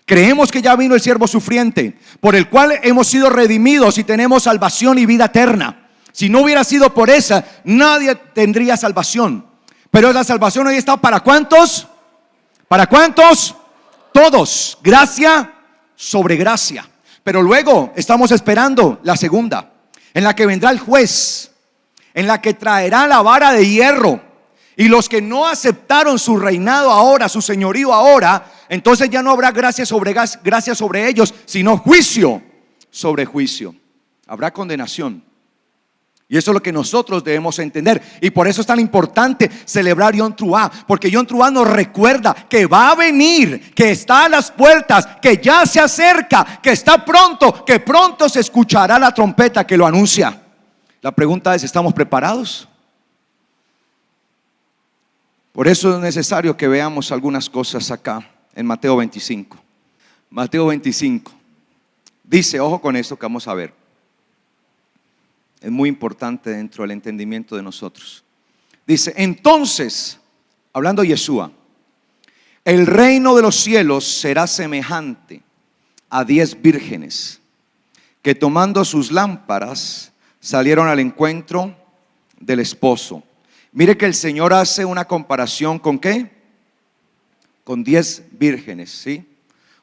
Creemos que ya vino el siervo sufriente, por el cual hemos sido redimidos y tenemos salvación y vida eterna. Si no hubiera sido por esa, nadie tendría salvación. Pero la salvación hoy está ¿para cuántos? ¿Para cuántos? Todos. Gracia sobre gracia. Pero luego estamos esperando la segunda, en la que vendrá el juez, en la que traerá la vara de hierro. Y los que no aceptaron su reinado ahora, su señorío ahora, entonces ya no habrá gracia sobre ellos, sino juicio sobre juicio. Habrá condenación. Y eso es lo que nosotros debemos entender. Y por eso es tan importante celebrar Yom Teruah, porque Yom Teruah nos recuerda que va a venir, que está a las puertas, que ya se acerca, que está pronto, que pronto se escuchará la trompeta que lo anuncia. La pregunta es, ¿estamos preparados? Por eso es necesario que veamos algunas cosas acá en Mateo 25. Mateo 25 dice, ojo con esto que vamos a ver. Es muy importante dentro del entendimiento de nosotros. Dice, entonces, hablando de Yeshua, el reino de los cielos será semejante a 10 vírgenes que tomando sus lámparas salieron al encuentro del esposo. Mire que el Señor hace una comparación con ¿qué? Con 10 vírgenes, ¿sí?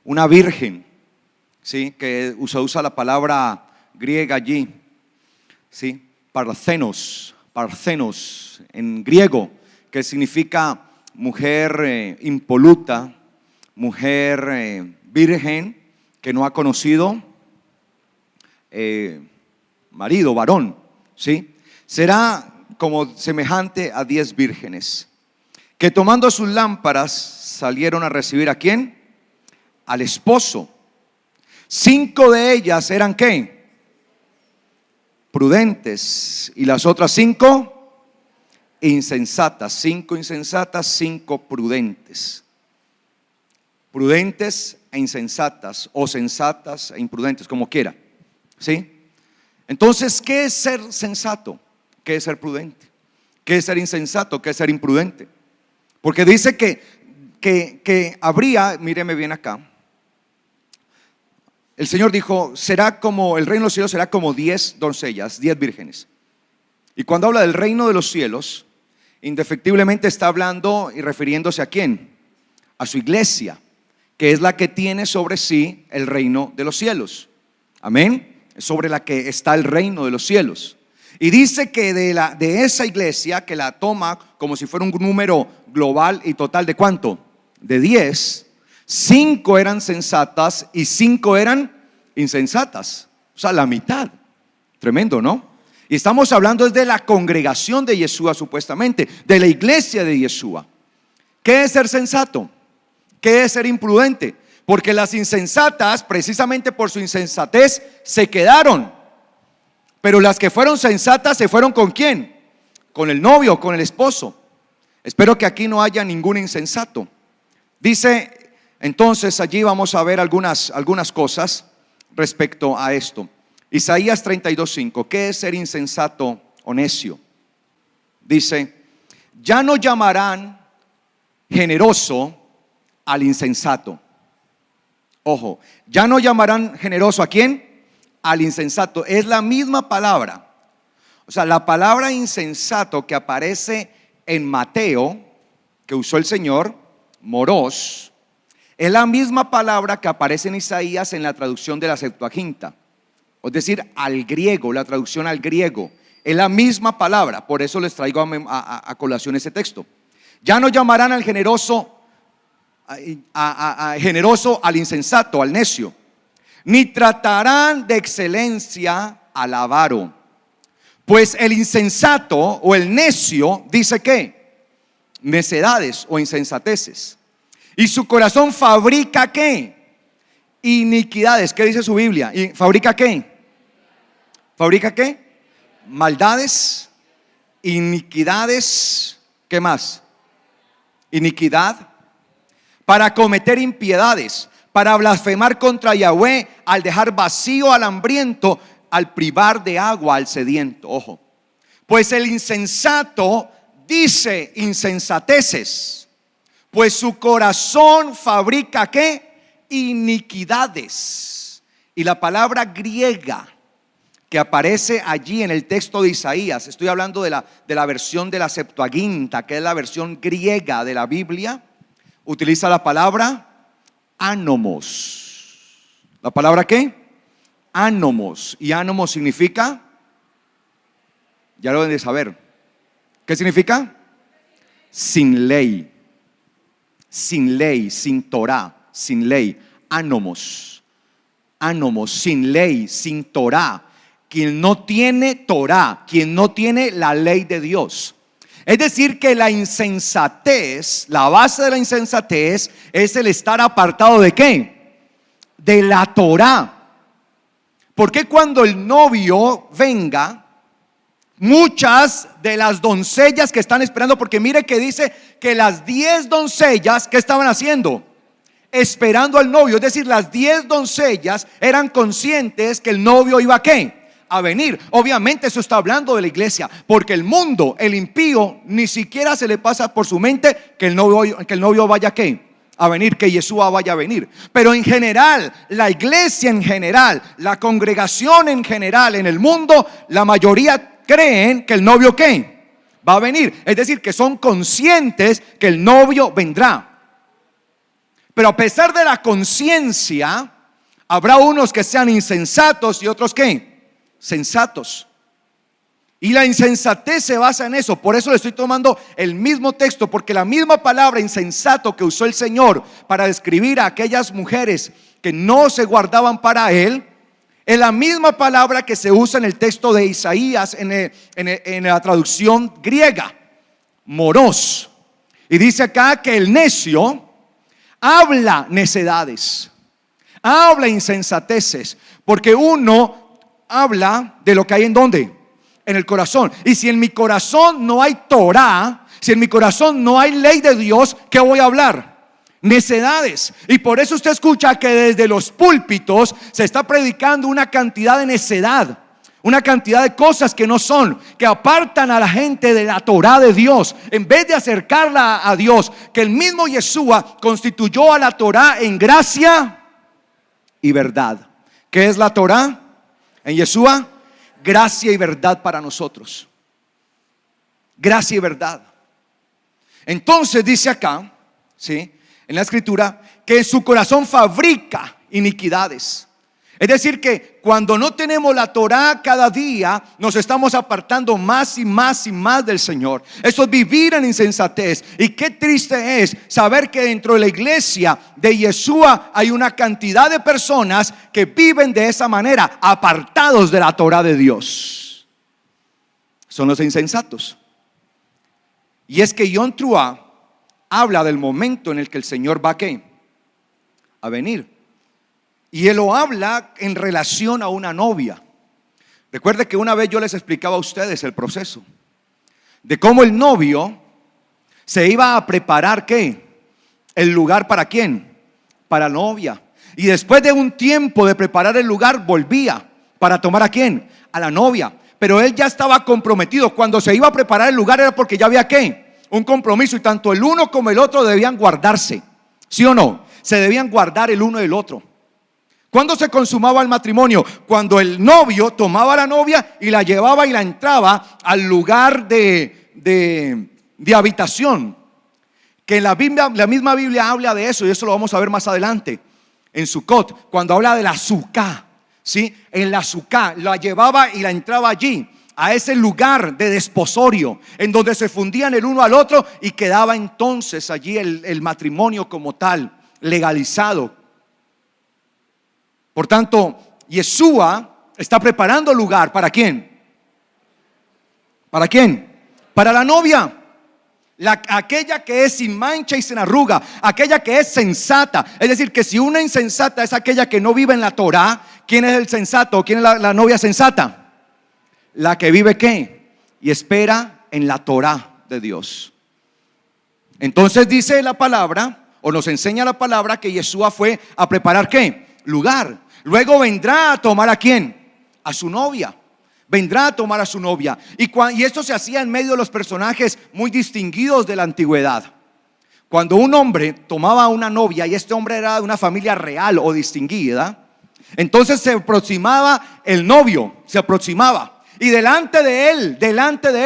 Una virgen, ¿sí? Que se usa la palabra griega allí, ¿sí? Parthenos en griego, que significa mujer impoluta, mujer virgen que no ha conocido marido, varón, ¿sí? Será como semejante a 10 vírgenes que tomando sus lámparas salieron a recibir ¿a quién? Al esposo. 5 de ellas eran ¿qué? Prudentes, y las otras 5 insensatas. 5 insensatas, 5 prudentes. Prudentes e insensatas, o sensatas e imprudentes, como quiera, ¿sí? Entonces, ¿qué es ser sensato? ¿Qué es ser prudente? ¿Qué es ser insensato? ¿Qué es ser imprudente? Porque dice que habría, míreme bien acá, el Señor dijo, será como, el reino de los cielos será como 10 doncellas, 10 vírgenes. Y cuando habla del reino de los cielos, indefectiblemente está hablando y refiriéndose ¿a quién? A su iglesia, que es la que tiene sobre sí el reino de los cielos. Amén. Es sobre la que está el reino de los cielos. Y dice que de esa iglesia, que la toma como si fuera un número global y total, ¿de cuánto? De 10, 5 eran sensatas y 5 eran insensatas. O sea, la mitad. Tremendo, ¿no? Y estamos hablando de la congregación de Yeshua, supuestamente, de la iglesia de Yeshua. ¿Qué es ser sensato? ¿Qué es ser imprudente? Porque las insensatas, precisamente por su insensatez, se quedaron. Pero las que fueron sensatas se fueron ¿con quién? Con el novio, con el esposo. Espero que aquí no haya ningún insensato. Dice, entonces allí vamos a ver algunas cosas respecto a esto. Isaías 32:5. ¿Qué es ser insensato o necio? Dice, ya no llamarán generoso al insensato. Ojo, ya no llamarán generoso ¿a quién? Al insensato. Es la misma palabra. O sea, la palabra insensato que aparece en Mateo, que usó el Señor, moros, es la misma palabra que aparece en Isaías en la traducción de la Septuaginta. Es decir, al griego, la traducción al griego. Es la misma palabra. Por eso les traigo a colación ese texto. Ya no llamarán al generoso, generoso al insensato, al necio, ni tratarán de excelencia al avaro. Pues el insensato o el necio dice ¿qué? Necedades o insensateces. Y su corazón fabrica ¿qué? Iniquidades. ¿Qué dice su Biblia? ¿Y fabrica qué? ¿Fabrica qué? Maldades, iniquidades. ¿Qué más? Iniquidad. Para cometer impiedades, para blasfemar contra Yahweh, al dejar vacío al hambriento, al privar de agua al sediento. Ojo, pues el insensato dice insensateces, pues su corazón fabrica ¿qué? Iniquidades. Y la palabra griega que aparece allí en el texto de Isaías, estoy hablando de la versión de la Septuaginta, que es la versión griega de la Biblia, utiliza la palabra ánomos. ¿La palabra qué? Ánomos. Y ánomos significa, ya lo deben de saber, ¿qué significa? Sin ley, sin ley, sin Torah, sin ley. Ánomos, ánomos, sin ley, sin Torah. Quien no tiene Torah, quien no tiene la ley de Dios. Es decir, que la insensatez, la base de la insensatez es el estar apartado ¿de qué? De la Torah. Porque cuando el novio venga, muchas de las doncellas que están esperando, porque mire que dice que las 10 doncellas que estaban haciendo, esperando al novio, es decir, las 10 doncellas eran conscientes que el novio iba ¿a qué? A venir. Obviamente eso está hablando de la iglesia, porque el mundo, el impío, ni siquiera se le pasa por su mente que el novio vaya ¿a qué? A venir, que Yeshua vaya a venir. Pero en general, la iglesia en general, la congregación en general, en el mundo, la mayoría creen que el novio ¿qué? Va a venir. Es decir, que son conscientes que el novio vendrá. Pero a pesar de la conciencia, habrá unos que sean insensatos y otros ¿qué? Sensatos. Y la insensatez se basa en eso. Por eso le estoy tomando el mismo texto, porque la misma palabra insensato que usó el Señor para describir a aquellas mujeres que no se guardaban para Él, es la misma palabra que se usa en el texto de Isaías en la traducción griega, moros. Y dice acá que el necio habla necedades, habla insensateces, porque uno habla de lo que hay en ¿dónde? En el corazón. Y si en mi corazón no hay Torah, si en mi corazón no hay ley de Dios, ¿qué voy a hablar? Necedades. Y por eso usted escucha que desde los púlpitos se está predicando una cantidad de necedad, una cantidad de cosas que no son, que apartan a la gente de la Torah de Dios, en vez de acercarla a Dios, que el mismo Yeshua constituyó a la Torah en gracia y verdad. ¿Qué es la Torah? En Yeshua, gracia y verdad para nosotros. Gracia y verdad. Entonces dice acá, ¿sí? En la escritura, que su corazón fabrica iniquidades. Es decir, que cuando no tenemos la Torah cada día, nos estamos apartando más y más y más del Señor. Eso es vivir en insensatez. Y qué triste es saber que dentro de la iglesia de Yeshua hay una cantidad de personas que viven de esa manera, apartados de la Torah de Dios. Son los insensatos. Y es que Yom Teruah habla del momento en el que el Señor va ¿a qué? A venir. Y él lo habla en relación a una novia. Recuerde que una vez yo les explicaba a ustedes el proceso de cómo el novio se iba a preparar ¿qué? El lugar para ¿quién? Para la novia. Y después de un tiempo de preparar el lugar, volvía para tomar ¿a quién? A la novia. Pero él ya estaba comprometido. Cuando se iba a preparar el lugar era porque ya había ¿qué? Un compromiso. Y tanto el uno como el otro debían guardarse. ¿Sí o no? Se debían guardar el uno del otro. ¿Cuándo se consumaba el matrimonio? Cuando el novio tomaba a la novia y la llevaba y la entraba al lugar de habitación. Que la misma Biblia habla de eso, y eso lo vamos a ver más adelante en Sukkot, cuando habla de la Sukkah, ¿sí? En la Sukkah la llevaba y la entraba allí, a ese lugar de desposorio, en donde se fundían el uno al otro, y quedaba entonces allí el matrimonio como tal, legalizado. Por tanto, Yeshua está preparando lugar ¿para quién? ¿Para quién? Para la novia. aquella que es sin mancha y sin arruga, aquella que es sensata. Es decir, que si una insensata es aquella que no vive en la Torá, ¿quién es el sensato? ¿Quién es la novia sensata? La que vive ¿qué? Y espera en la Torá de Dios. Entonces dice la palabra, o nos enseña la palabra, que Yeshua fue a preparar ¿qué? Lugar. Luego vendrá a tomar ¿a quién? A su novia. Vendrá a tomar a su novia. Y esto se hacía en medio de los personajes muy distinguidos de la antigüedad. Cuando un hombre tomaba a una novia y este hombre era de una familia real o distinguida, entonces se aproximaba el novio, se aproximaba, y delante de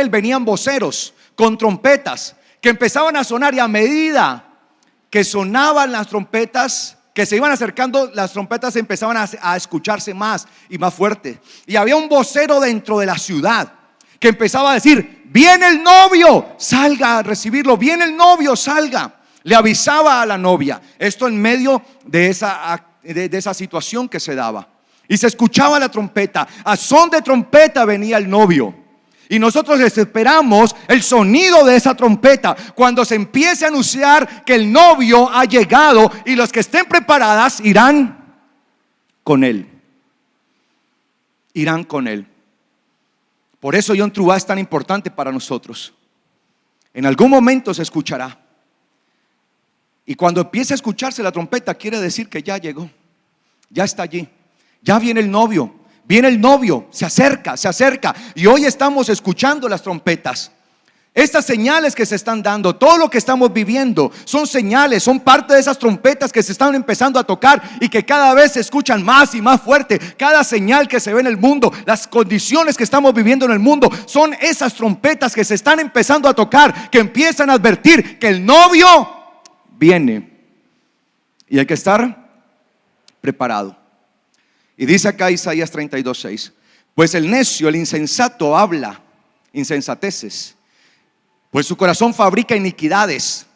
él venían voceros con trompetas que empezaban a sonar, y a medida que sonaban las trompetas, que se iban acercando, las trompetas empezaban a escucharse más y más fuerte. Y había un vocero dentro de la ciudad que empezaba a decir: viene el novio, salga a recibirlo, viene el novio, salga. Le avisaba a la novia. Esto en medio de esa situación que se daba. Y se escuchaba la trompeta. A son de trompeta venía el novio. Y nosotros esperamos el sonido de esa trompeta cuando se empiece a anunciar que el novio ha llegado, y los que estén preparadas irán con él. Irán con él. Por eso Yom Teruah es tan importante para nosotros. En algún momento se escuchará. Y cuando empiece a escucharse la trompeta, quiere decir que ya llegó. Ya está allí. Ya viene el novio. Viene el novio, se acerca. Y hoy estamos escuchando las trompetas. Estas señales que se están dando, todo lo que estamos viviendo, son señales, son parte de esas trompetas que se están empezando a tocar y que cada vez se escuchan más y más fuerte. Cada señal que se ve en el mundo, las condiciones que estamos viviendo en el mundo, son esas trompetas que se están empezando a tocar, que empiezan a advertir que el novio viene. Y hay que estar preparado. Y dice acá Isaías 32:6: pues el necio, el insensato habla insensateces, pues su corazón fabrica iniquidades,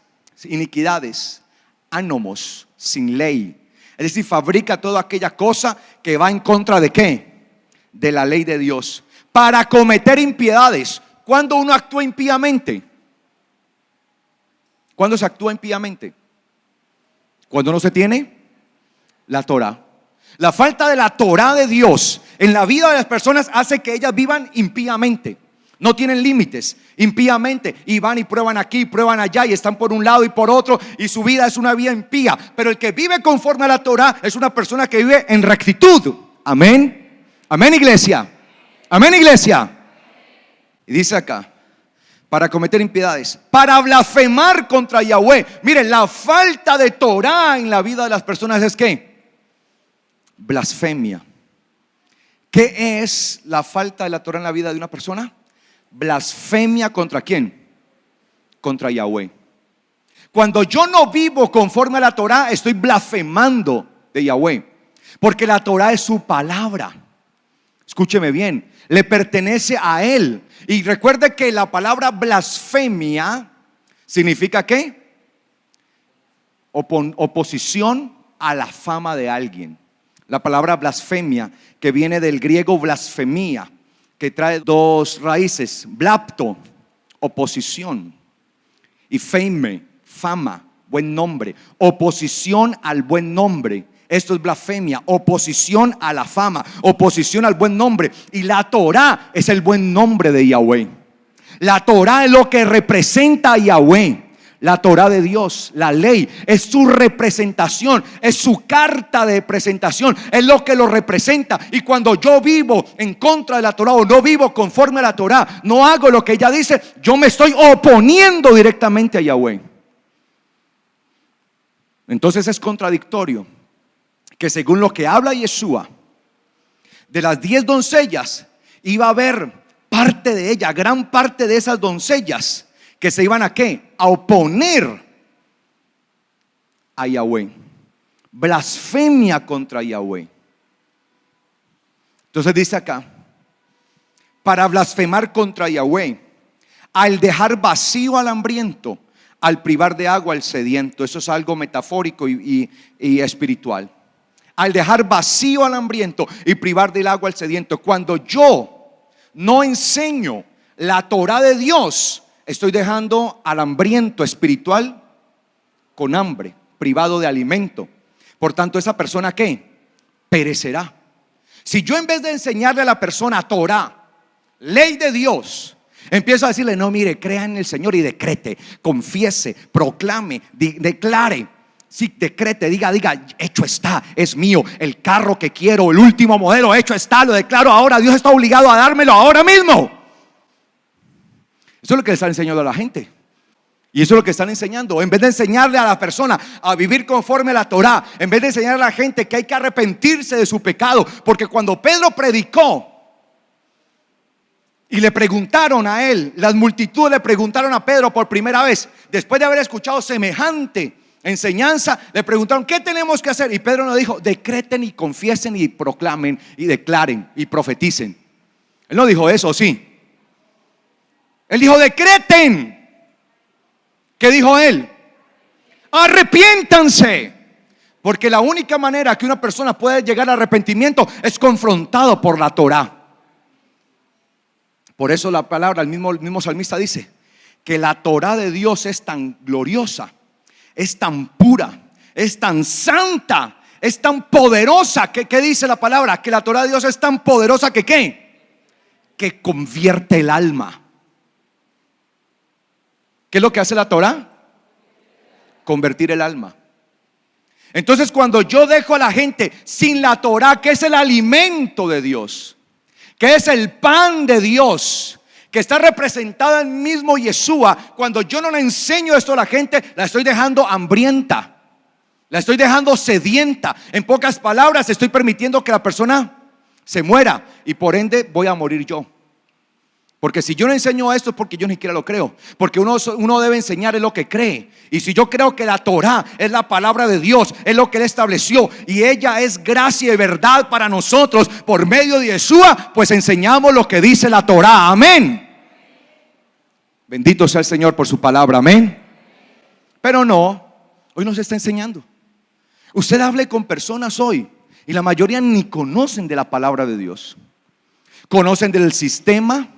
ánomos, sin ley. Es decir, fabrica toda aquella cosa que va en contra de ¿qué? De la ley de Dios, para cometer impiedades. ¿Cuándo uno actúa impíamente? ¿Cuándo se actúa impíamente? Cuando no se tiene la Torá. La falta de la Torá de Dios en la vida de las personas hace que ellas vivan impíamente. No tienen límites, impíamente, y van y prueban aquí, prueban allá, y están por un lado y por otro, y su vida es una vida impía. Pero el que vive conforme a la Torá es una persona que vive en rectitud. Amén. Amén, iglesia. Amén, iglesia. Y dice acá: para cometer impiedades, para blasfemar contra Yahweh. Miren, la falta de Torá en la vida de las personas es ¿qué? Blasfemia. ¿Qué es la falta de la Torá en la vida de una persona? Blasfemia contra ¿quién? Contra Yahweh. Cuando yo no vivo conforme a la Torá, estoy blasfemando de Yahweh, porque la Torá es su palabra. Escúcheme bien, le pertenece a Él. Y recuerde que la palabra blasfemia significa ¿qué? Oposición a la fama de alguien. La palabra blasfemia, que viene del griego blasfemia, que trae dos raíces: blapto, oposición, y fame, fama, buen nombre. Oposición al buen nombre. Esto es blasfemia, oposición a la fama, oposición al buen nombre. Y la Torá es el buen nombre de Yahweh. La Torá es lo que representa a Yahweh. La Torá de Dios, la ley, es su representación, es su carta de presentación, es lo que lo representa. Y cuando yo vivo en contra de la Torá, o no vivo conforme a la Torá, no hago lo que ella dice, yo me estoy oponiendo directamente a Yahweh. Entonces es contradictorio que, según lo que habla Yeshua, de las 10 doncellas iba a haber parte de ella, gran parte de esas doncellas, que se iban ¿a qué? A oponer a Yahweh. Blasfemia contra Yahweh. Entonces dice acá: para blasfemar contra Yahweh, al dejar vacío al hambriento, al privar de agua al sediento. Eso es algo metafórico y espiritual. Al dejar vacío al hambriento y privar del agua al sediento. Cuando yo no enseño la Torá de Dios, estoy dejando al hambriento espiritual con hambre, privado de alimento. Por tanto, esa persona, ¿qué? Perecerá. Si yo, en vez de enseñarle a la persona Torah, ley de Dios, empiezo a decirle: no, mire, crea en el Señor y decrete, confiese, proclame, declare. Sí, decrete, diga, hecho está, es mío. El carro que quiero, el último modelo, hecho está, lo declaro ahora. Dios está obligado a dármelo ahora mismo. Eso es lo que le están enseñando a la gente. Y eso es lo que están enseñando. En vez de enseñarle a la persona a vivir conforme a la Torah, en vez de enseñarle a la gente que hay que arrepentirse de su pecado. Porque cuando Pedro predicó y le preguntaron a él, las multitudes le preguntaron a Pedro por primera vez, después de haber escuchado semejante enseñanza, le preguntaron: ¿qué tenemos que hacer? Y Pedro no dijo: decreten y confiesen y proclamen y declaren y profeticen. Él no dijo eso, ¿sí? Él dijo: decreten. ¿Qué dijo él? Arrepiéntanse. Porque la única manera que una persona puede llegar al arrepentimiento es confrontado por la Torah. Por eso la palabra, el mismo salmista dice que la Torah de Dios es tan gloriosa, es tan pura, es tan santa, es tan poderosa. ¿Qué dice la palabra? Que la Torah de Dios es tan poderosa que ¿qué? Que convierte el alma. ¿Qué es lo que hace la Torah? Convertir el alma. Entonces, cuando yo dejo a la gente sin la Torah, que es el alimento de Dios, que es el pan de Dios, que está representada en el mismo Yeshua, cuando yo no le enseño esto a la gente, la estoy dejando hambrienta, la estoy dejando sedienta. En pocas palabras, estoy permitiendo que la persona se muera y por ende voy a morir yo. Porque si yo no enseño esto es porque yo ni siquiera lo creo. Porque uno debe enseñar en lo que cree. Y si yo creo que la Torah es la palabra de Dios, es lo que Él estableció, y ella es gracia y verdad para nosotros por medio de Yeshua, pues enseñamos lo que dice la Torah. Amén. Bendito sea el Señor por su palabra. Amén. Pero no, hoy no se está enseñando. Usted hable con personas hoy y la mayoría ni conocen de la palabra de Dios. Conocen del sistema,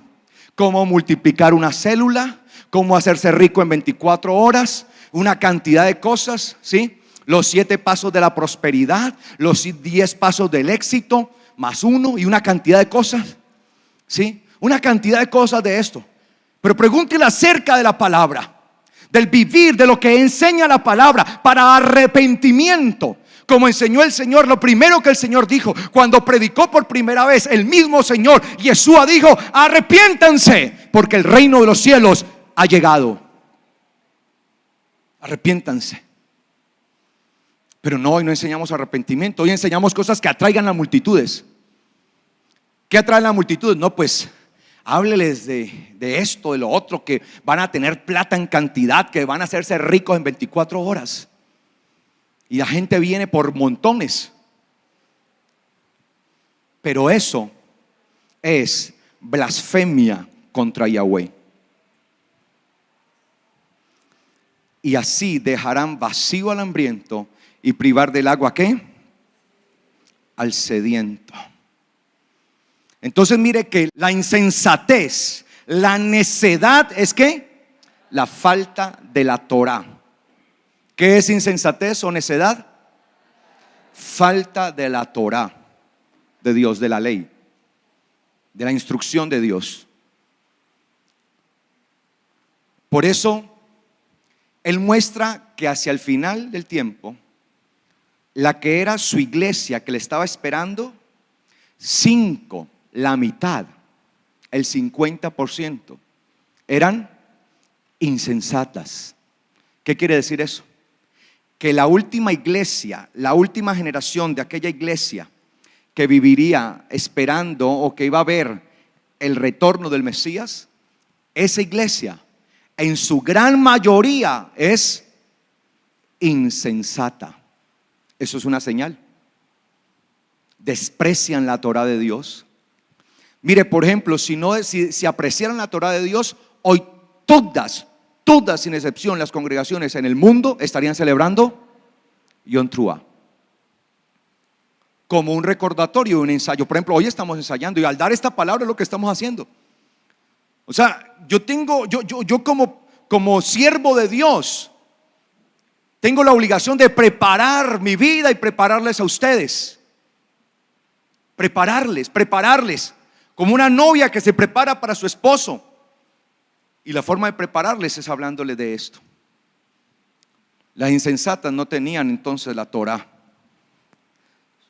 cómo multiplicar una célula, cómo hacerse rico en 24 horas, una cantidad de cosas, ¿sí? Los 7 pasos de la prosperidad, los 10 pasos del éxito, más uno, y una cantidad de cosas, ¿sí? Una cantidad de cosas de esto. Pero pregúntele acerca de la palabra, del vivir, de lo que enseña la palabra para arrepentimiento. Como enseñó el Señor, lo primero que el Señor dijo cuando predicó por primera vez, el mismo Señor Yeshua dijo: arrepiéntanse, porque el reino de los cielos ha llegado. Arrepiéntanse. Pero no, hoy no enseñamos arrepentimiento, hoy enseñamos cosas que atraigan a multitudes. ¿Qué atraen a multitudes? No, pues hábleles de esto, de lo otro, que van a tener plata en cantidad, que van a hacerse ricos en 24 horas. Y la gente viene por montones. Pero eso es blasfemia contra Yahweh. Y así dejarán vacío al hambriento y privar del agua, ¿qué? Al sediento. Entonces mire que la insensatez, la necedad es ¿qué? La falta de la Torah. ¿Qué es insensatez o necedad? Falta de la Torah de Dios, de la ley, de la instrucción de Dios. Por eso Él muestra que hacia el final del tiempo, la que era su iglesia que le estaba esperando, 5, la mitad, el 50%, eran insensatas. ¿Qué quiere decir eso? Que la última iglesia, la última generación de aquella iglesia que viviría esperando o que iba a ver el retorno del Mesías, esa iglesia en su gran mayoría es insensata. Eso es una señal. Desprecian la Torah de Dios. Mire, por ejemplo, si apreciaran la Torah de Dios, hoy todas sin excepción, las congregaciones en el mundo estarían celebrando Yom Teruah como un recordatorio, un ensayo. Por ejemplo, hoy estamos ensayando y al dar esta palabra es lo que estamos haciendo. O sea, yo como siervo de Dios, tengo la obligación de preparar mi vida y prepararles a ustedes. Prepararles, como una novia que se prepara para su esposo. Y la forma de prepararles es hablándoles de esto. Las insensatas no tenían entonces la Torá.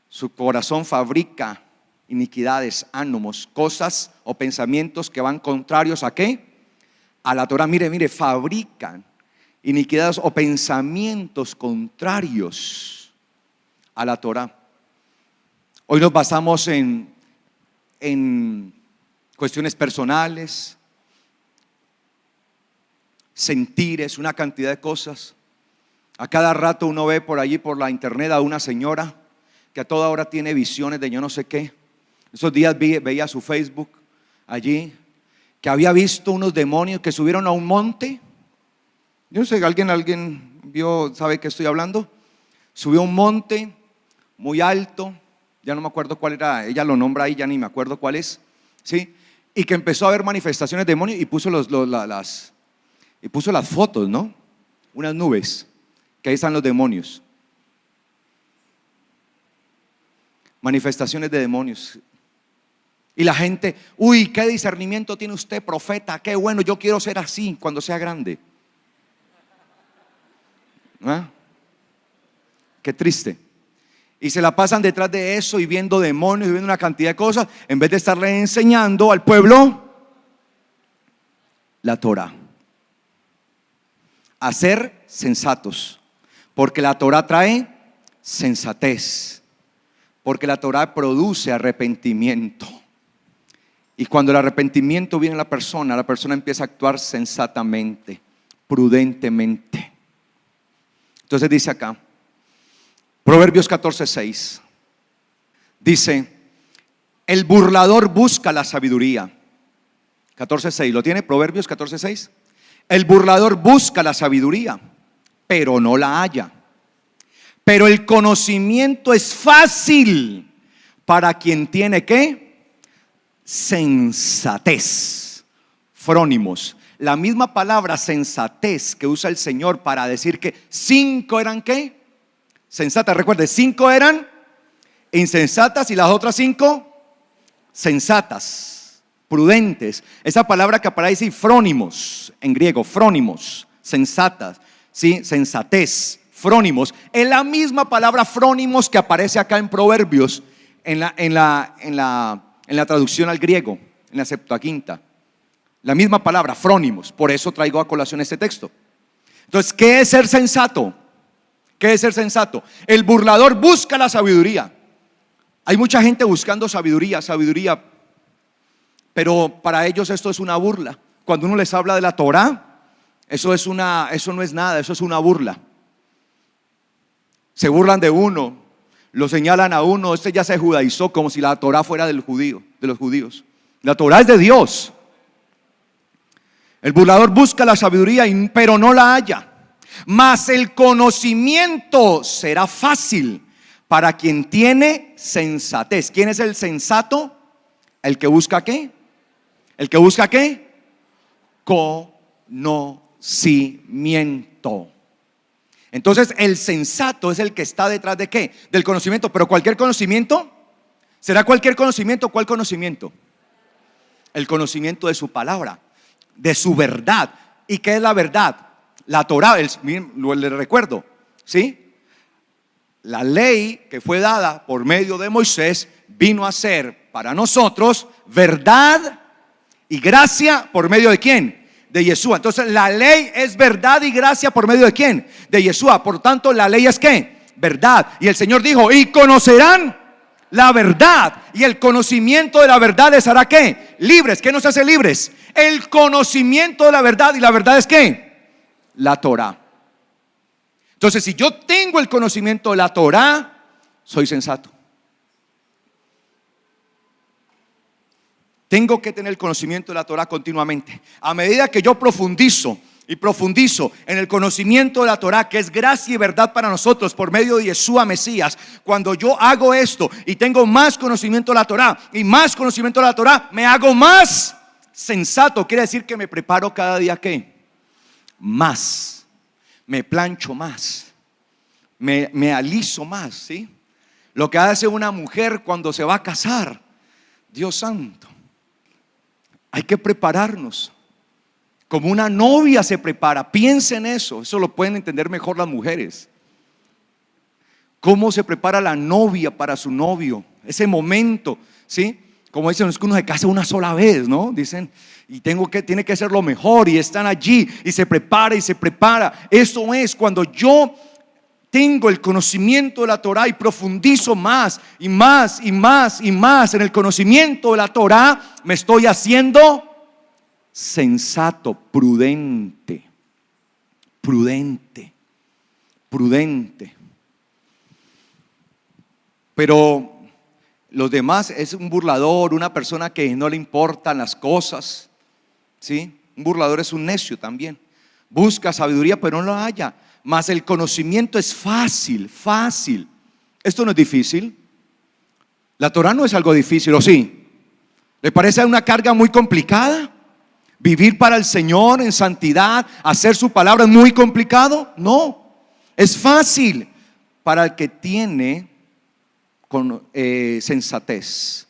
Su corazón fabrica iniquidades, ánimos, cosas o pensamientos que van contrarios ¿a qué? A la Torá. Mire, fabrican iniquidades o pensamientos contrarios a la Torá. Hoy nos basamos en cuestiones personales, sentires, una cantidad de cosas. A cada rato uno ve por allí por la internet a una señora que a toda hora tiene visiones de yo no sé qué. Esos días veía su Facebook allí que había visto unos demonios que subieron a un monte. Yo no sé, alguien vio, sabe qué estoy hablando. Subió a un monte muy alto, ya no me acuerdo cuál era, ella lo nombra ahí, ya ni me acuerdo cuál es, ¿sí? Y que empezó a haber manifestaciones de demonios y puso las fotos, ¿no? Unas nubes, que ahí están los demonios. Manifestaciones de demonios. Y la gente, uy, qué discernimiento tiene usted, profeta, qué bueno, yo quiero ser así cuando sea grande. ¿Ah? Qué triste. Y se la pasan detrás de eso y viendo demonios y viendo una cantidad de cosas, en vez de estarle enseñando al pueblo la Torá. A ser sensatos, porque la Torá trae sensatez, porque la Torá produce arrepentimiento. Y cuando el arrepentimiento viene a la persona empieza a actuar sensatamente, prudentemente. Entonces dice acá, Proverbios 14:6, dice, el burlador busca la sabiduría. 14:6, ¿lo tiene? Proverbios 14:6. El burlador busca la sabiduría, pero no la halla. Pero el conocimiento es fácil para quien tiene ¿qué? Sensatez. Frónimos. La misma palabra sensatez que usa el Señor para decir que 5 eran ¿qué? Sensatas. Recuerde, 5 eran insensatas y las otras 5 sensatas, prudentes. Esa palabra que aparece ahí, frónimos, en griego, frónimos, sensatas, ¿sí? Sensatez, frónimos. Es la misma palabra frónimos que aparece acá en Proverbios, en la traducción al griego, en la Septuaginta. La misma palabra, frónimos. Por eso traigo a colación este texto. Entonces, ¿qué es ser sensato? ¿Qué es ser sensato? El burlador busca la sabiduría. Hay mucha gente buscando sabiduría, pero para ellos esto es una burla. Cuando uno les habla de la Torá, eso no es nada, eso es una burla. Se burlan de uno, lo señalan a uno, este ya se judaizó como si la Torá fuera de los judíos. La Torá es de Dios. El burlador busca la sabiduría, pero no la halla. Mas el conocimiento será fácil para quien tiene sensatez. ¿Quién es el sensato? El que busca ¿qué? El que busca ¿qué? Conocimiento. Entonces el sensato es el que está detrás de ¿qué? Del conocimiento. Pero cualquier conocimiento, ¿será cualquier conocimiento? ¿Cuál conocimiento? El conocimiento de su palabra, de su verdad. ¿Y qué es la verdad? La Torá, le recuerdo, ¿sí? La ley que fue dada por medio de Moisés vino a ser para nosotros verdad y gracia por medio de ¿quién? De Yeshua. Entonces la ley es verdad y gracia por medio de ¿quién? De Yeshua. Por tanto la ley es ¿qué? Verdad. Y el Señor dijo, y conocerán la verdad, y el conocimiento de la verdad les hará ¿qué? Libres. ¿Qué nos hace libres? El conocimiento de la verdad. ¿Y la verdad es qué? La Torá. Entonces, si yo tengo el conocimiento de la Torá, soy sensato. Tengo que tener el conocimiento de la Torá continuamente. A medida que yo profundizo en el conocimiento de la Torá, que es gracia y verdad para nosotros por medio de Yeshua Mesías, cuando yo hago esto y tengo más conocimiento de la Torá y más conocimiento de la Torá, me hago más sensato quiere decir que me preparo cada día, ¿qué? Más. Me plancho más. Me aliso más, ¿sí? Lo que hace una mujer cuando se va a casar. Dios santo. Hay que prepararnos. Como una novia se prepara. Piensen en eso. Eso lo pueden entender mejor las mujeres. Cómo se prepara la novia para su novio. Ese momento, ¿sí? Como dicen, es que uno se casa una sola vez, ¿no? Dicen, y tiene que ser lo mejor. Y están allí y se prepara y se prepara. Eso es cuando yo tengo el conocimiento de la Torah y profundizo más y más y más y más en el conocimiento de la Torah, me estoy haciendo sensato, prudente, prudente, prudente. Pero los demás es un burlador, una persona que no le importan las cosas, ¿sí? Un burlador es un necio también. Busca sabiduría pero no la halla. Mas el conocimiento es fácil, fácil. Esto no es difícil. La Torah no es algo difícil, ¿o sí? ¿Le parece una carga muy complicada? ¿Vivir para el Señor en santidad, hacer su palabra es muy complicado? No, es fácil para el que tiene sensatez.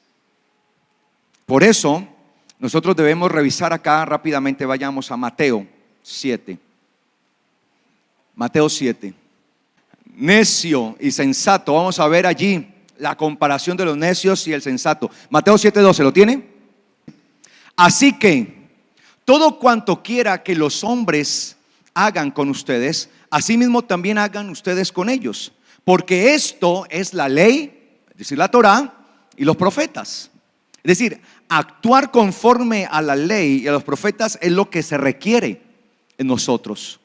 Por eso nosotros debemos revisar acá rápidamente. Vayamos a Mateo 7. Mateo 7. Necio y sensato. Vamos a ver allí la comparación de los necios y el sensato. Mateo 7:12, ¿lo tiene? Así que todo cuanto quiera que los hombres hagan con ustedes, asimismo también hagan ustedes con ellos, porque esto es la ley, es decir, la Torah y los profetas. Es decir, actuar conforme a la ley y a los profetas es lo que se requiere en nosotros.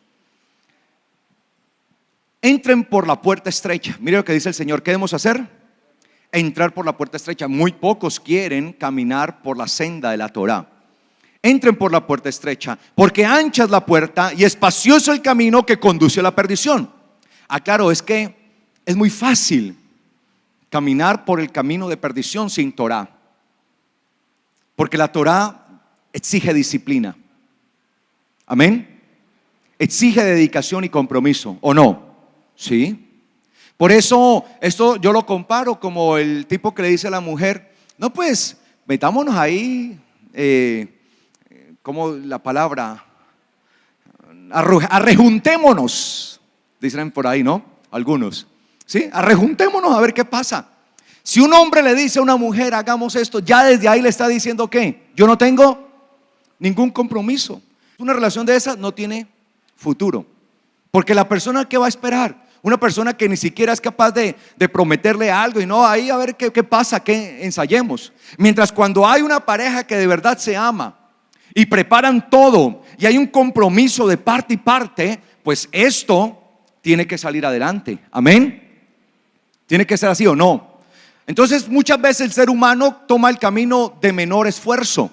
Entren por la puerta estrecha. Mire lo que dice el Señor. ¿Qué debemos hacer? Entrar por la puerta estrecha. Muy pocos quieren caminar por la senda de la Torah. Entren por la puerta estrecha, porque ancha es la puerta y espacioso el camino que conduce a la perdición. Claro, es que es muy fácil caminar por el camino de perdición sin Torah, porque la Torah exige disciplina. Amén. Exige dedicación y compromiso, ¿o no? Sí. Por eso esto yo lo comparo como el tipo que le dice a la mujer: no, pues metámonos ahí, como la palabra, arrejuntémonos, dicen por ahí, ¿no? Algunos, ¿sí? Arrejuntémonos a ver qué pasa. Si un hombre le dice a una mujer: hagamos esto, ya desde ahí le está diciendo que yo no tengo ningún compromiso. Una relación de esas no tiene futuro, porque la persona que va a esperar, una persona que ni siquiera es capaz de prometerle algo y no, ahí a ver qué pasa, que ensayemos. Mientras cuando hay una pareja que de verdad se ama y preparan todo y hay un compromiso de parte y parte, pues esto tiene que salir adelante. Amén. Tiene que ser así o no. Entonces muchas veces el ser humano toma el camino de menor esfuerzo,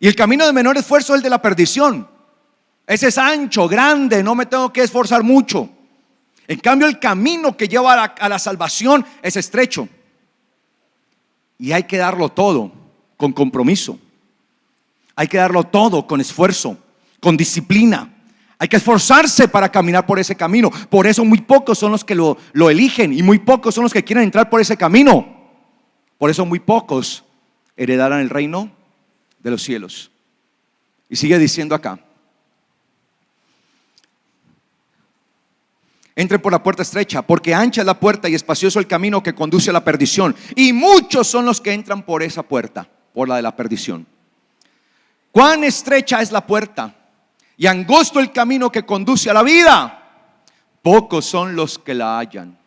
y el camino de menor esfuerzo es el de la perdición. Ese es ancho, grande, no me tengo que esforzar mucho. En cambio, el camino que lleva a la salvación es estrecho, y hay que darlo todo con compromiso. Hay que darlo todo con esfuerzo, con disciplina. Hay que esforzarse para caminar por ese camino. Por eso muy pocos son los que lo eligen, y muy pocos son los que quieren entrar por ese camino. Por eso muy pocos heredarán el reino de los cielos. Y sigue diciendo acá: entren por la puerta estrecha, porque ancha es la puerta y espacioso el camino que conduce a la perdición, y muchos son los que entran por esa puerta, por la de la perdición. Cuán estrecha es la puerta y angosto el camino que conduce a la vida, pocos son los que la hallan.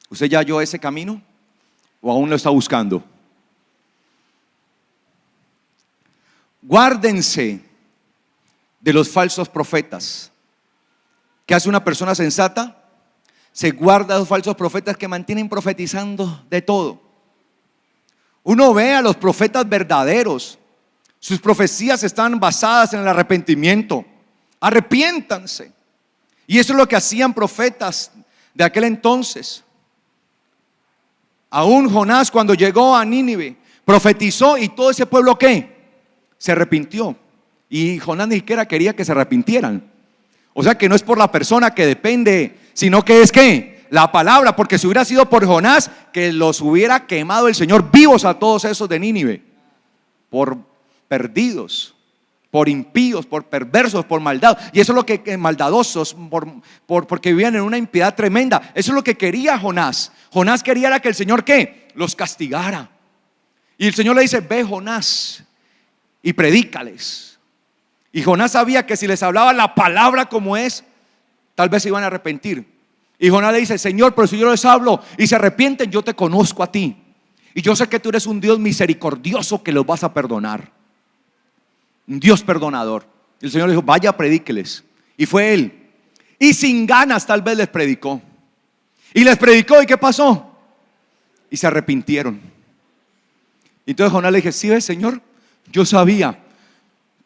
¿Usted ya halló ese camino o aún lo está buscando? Guárdense de los falsos profetas. ¿Qué hace una persona sensata? Se guarda de los falsos profetas que mantienen profetizando de todo. Uno ve a los profetas verdaderos, sus profecías están basadas en el arrepentimiento. Arrepiéntanse. Y eso es lo que hacían profetas de aquel entonces. Aún Jonás, cuando llegó a Nínive, profetizó, y todo ese pueblo, ¿qué? se arrepintió. Y Jonás ni siquiera quería que se arrepintieran. O sea que no es por la persona que depende, sino que es que la palabra, porque si hubiera sido por Jonás, que los hubiera quemado el Señor vivos a todos esos de Nínive, por perdidos, por impíos, por perversos, por maldad. Y eso es lo que maldadosos, porque vivían en una impiedad tremenda. Eso es lo que quería Jonás. Jonás quería era que el Señor ¿qué? Los castigara. Y el Señor le dice: ve, Jonás, y predícales. Y Jonás sabía que si les hablaba la palabra como es, tal vez se iban a arrepentir. Y Jonás le dice: Señor, pero si yo les hablo y se arrepienten, yo te conozco a ti. Y yo sé que tú eres un Dios misericordioso que los vas a perdonar. Un Dios perdonador. Y el Señor le dijo: vaya, predíqueles. Y fue él. Y sin ganas tal vez les predicó. Y les predicó, ¿y qué pasó? Y se arrepintieron. Y entonces Jonás le dije: sí, ves, Señor, yo sabía,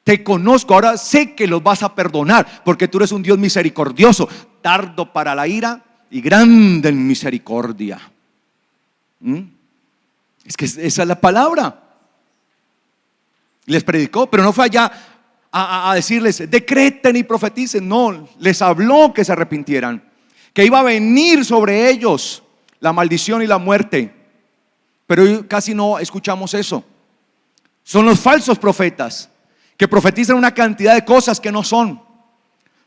te conozco, ahora sé que los vas a perdonar, porque tú eres un Dios misericordioso, tardo para la ira y grande en misericordia. Es que esa es la palabra. Les predicó, pero no fue allá a decirles: decreten y profeticen. No, les habló que se arrepintieran, que iba a venir sobre ellos la maldición y la muerte. Pero hoy casi no escuchamos eso. Son los falsos profetas que profetizan una cantidad de cosas que no son.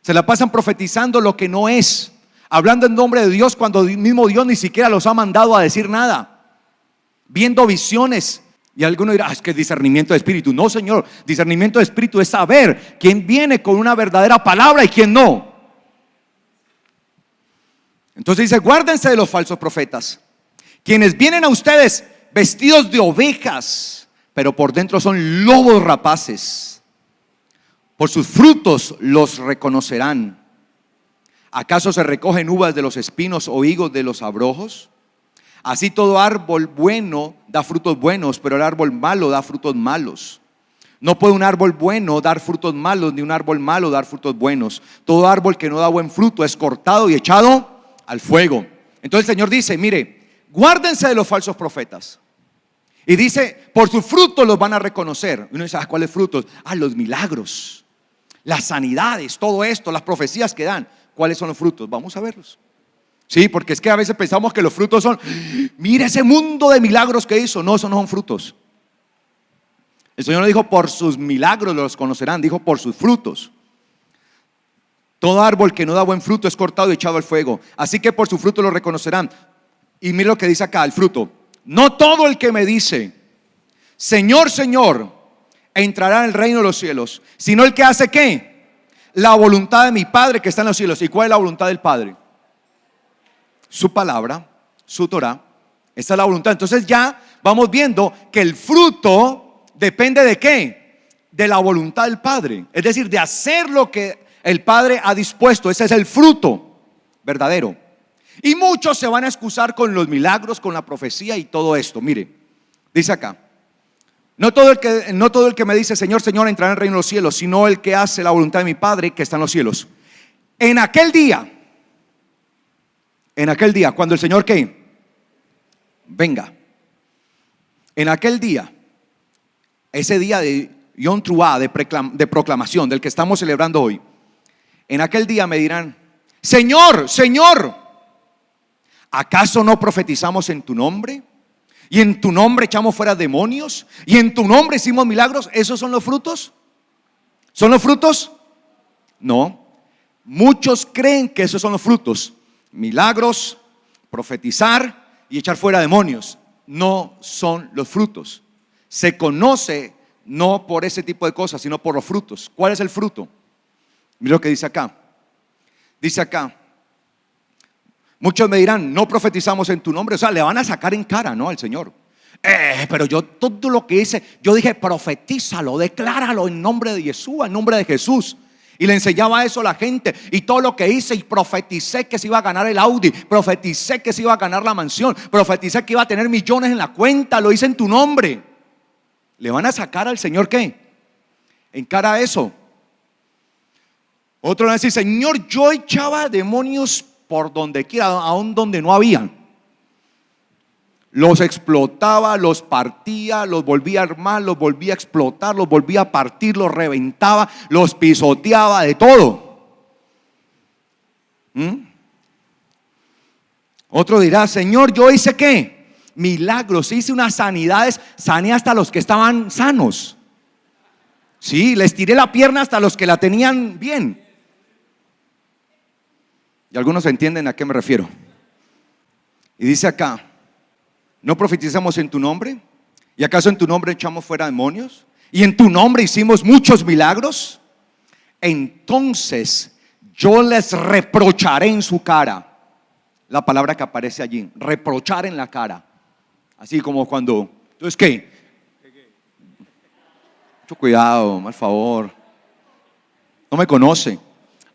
Se la pasan profetizando lo que no es, hablando en nombre de Dios cuando el mismo Dios ni siquiera los ha mandado a decir nada, viendo visiones. Y alguno dirá: es que es discernimiento de espíritu. No, Señor, discernimiento de espíritu es saber quién viene con una verdadera palabra y quién no. Entonces dice: guárdense de los falsos profetas, quienes vienen a ustedes vestidos de ovejas, pero por dentro son lobos rapaces. Por sus frutos los reconocerán. ¿Acaso se recogen uvas de los espinos o higos de los abrojos? Así todo árbol bueno da frutos buenos, pero el árbol malo da frutos malos. No puede un árbol bueno dar frutos malos, ni un árbol malo dar frutos buenos. Todo árbol que no da buen fruto es cortado y echado al fuego. Entonces el Señor dice: mire, guárdense de los falsos profetas. Y dice: por sus frutos los van a reconocer. Y uno dice: ¿cuáles frutos? Los milagros, las sanidades, todo esto, las profecías que dan. ¿Cuáles son los frutos? Vamos a verlos. Sí, porque es que a veces pensamos que los frutos son: mira ese mundo de milagros que hizo. No, esos no son frutos. El Señor no dijo: por sus milagros los conocerán, dijo: por sus frutos. Todo árbol que no da buen fruto es cortado y echado al fuego. Así que por su fruto lo reconocerán. Y mira lo que dice acá, el fruto: no todo el que me dice Señor, Señor, entrará en el reino de los cielos, sino el que hace ¿qué? La voluntad de mi Padre que está en los cielos. ¿Y cuál es la voluntad del Padre? Su palabra, su Torah. Esta es la voluntad. Entonces ya vamos viendo que el fruto depende ¿de qué? De la voluntad del Padre. Es decir, de hacer lo que el Padre ha dispuesto. Ese es el fruto verdadero. Y muchos se van a excusar con los milagros, con la profecía y todo esto. Mire, dice acá: no todo el que me dice Señor, Señor entrará en el reino de los cielos, sino el que hace la voluntad de mi Padre que está en los cielos. En aquel día, cuando el Señor ¿qué? Venga. En aquel día, ese día de Yom Teruah, de proclamación, del que estamos celebrando hoy. En aquel día me dirán: Señor, Señor, ¿acaso no profetizamos en tu nombre? Y en tu nombre echamos fuera demonios, y en tu nombre hicimos milagros. ¿Esos son los frutos? ¿Son los frutos? No. Muchos creen que esos son los frutos: milagros, profetizar y echar fuera demonios. No son los frutos. Se conoce no por ese tipo de cosas, sino por los frutos. ¿Cuál es el fruto? Mira lo que dice acá. Dice acá: muchos me dirán: no profetizamos en tu nombre. O sea, le van a sacar en cara, ¿no? Al Señor. Pero yo todo lo que hice, yo dije: profetízalo, decláralo en nombre de Yeshua, en nombre de Jesús. Y le enseñaba eso a la gente. Y todo lo que hice, y profeticé que se iba a ganar el Audi, profeticé que se iba a ganar la mansión, profeticé que iba a tener millones en la cuenta. Lo hice en tu nombre. ¿Le van a sacar al Señor qué? En cara a eso. Otro le va a decir: Señor, yo echaba demonios por donde quiera, aún donde no habían. los explotaba, los partía, los volvía a armar, los volvía a explotar, los volvía a partir, los reventaba, los pisoteaba, de todo. Otro dirá: Señor, yo hice ¿qué? Milagros, hice unas sanidades, sané hasta los que estaban sanos. Sí, les tiré la pierna hasta los que la tenían bien. Y algunos entienden a qué me refiero. Y dice acá: ¿no profetizamos en tu nombre? ¿Y acaso en tu nombre echamos fuera demonios? ¿Y en tu nombre hicimos muchos milagros? Entonces yo les reprocharé en su cara. La palabra que aparece allí, reprochar en la cara. Así como cuando, entonces ¿qué? Mucho cuidado, por favor. No me conoce.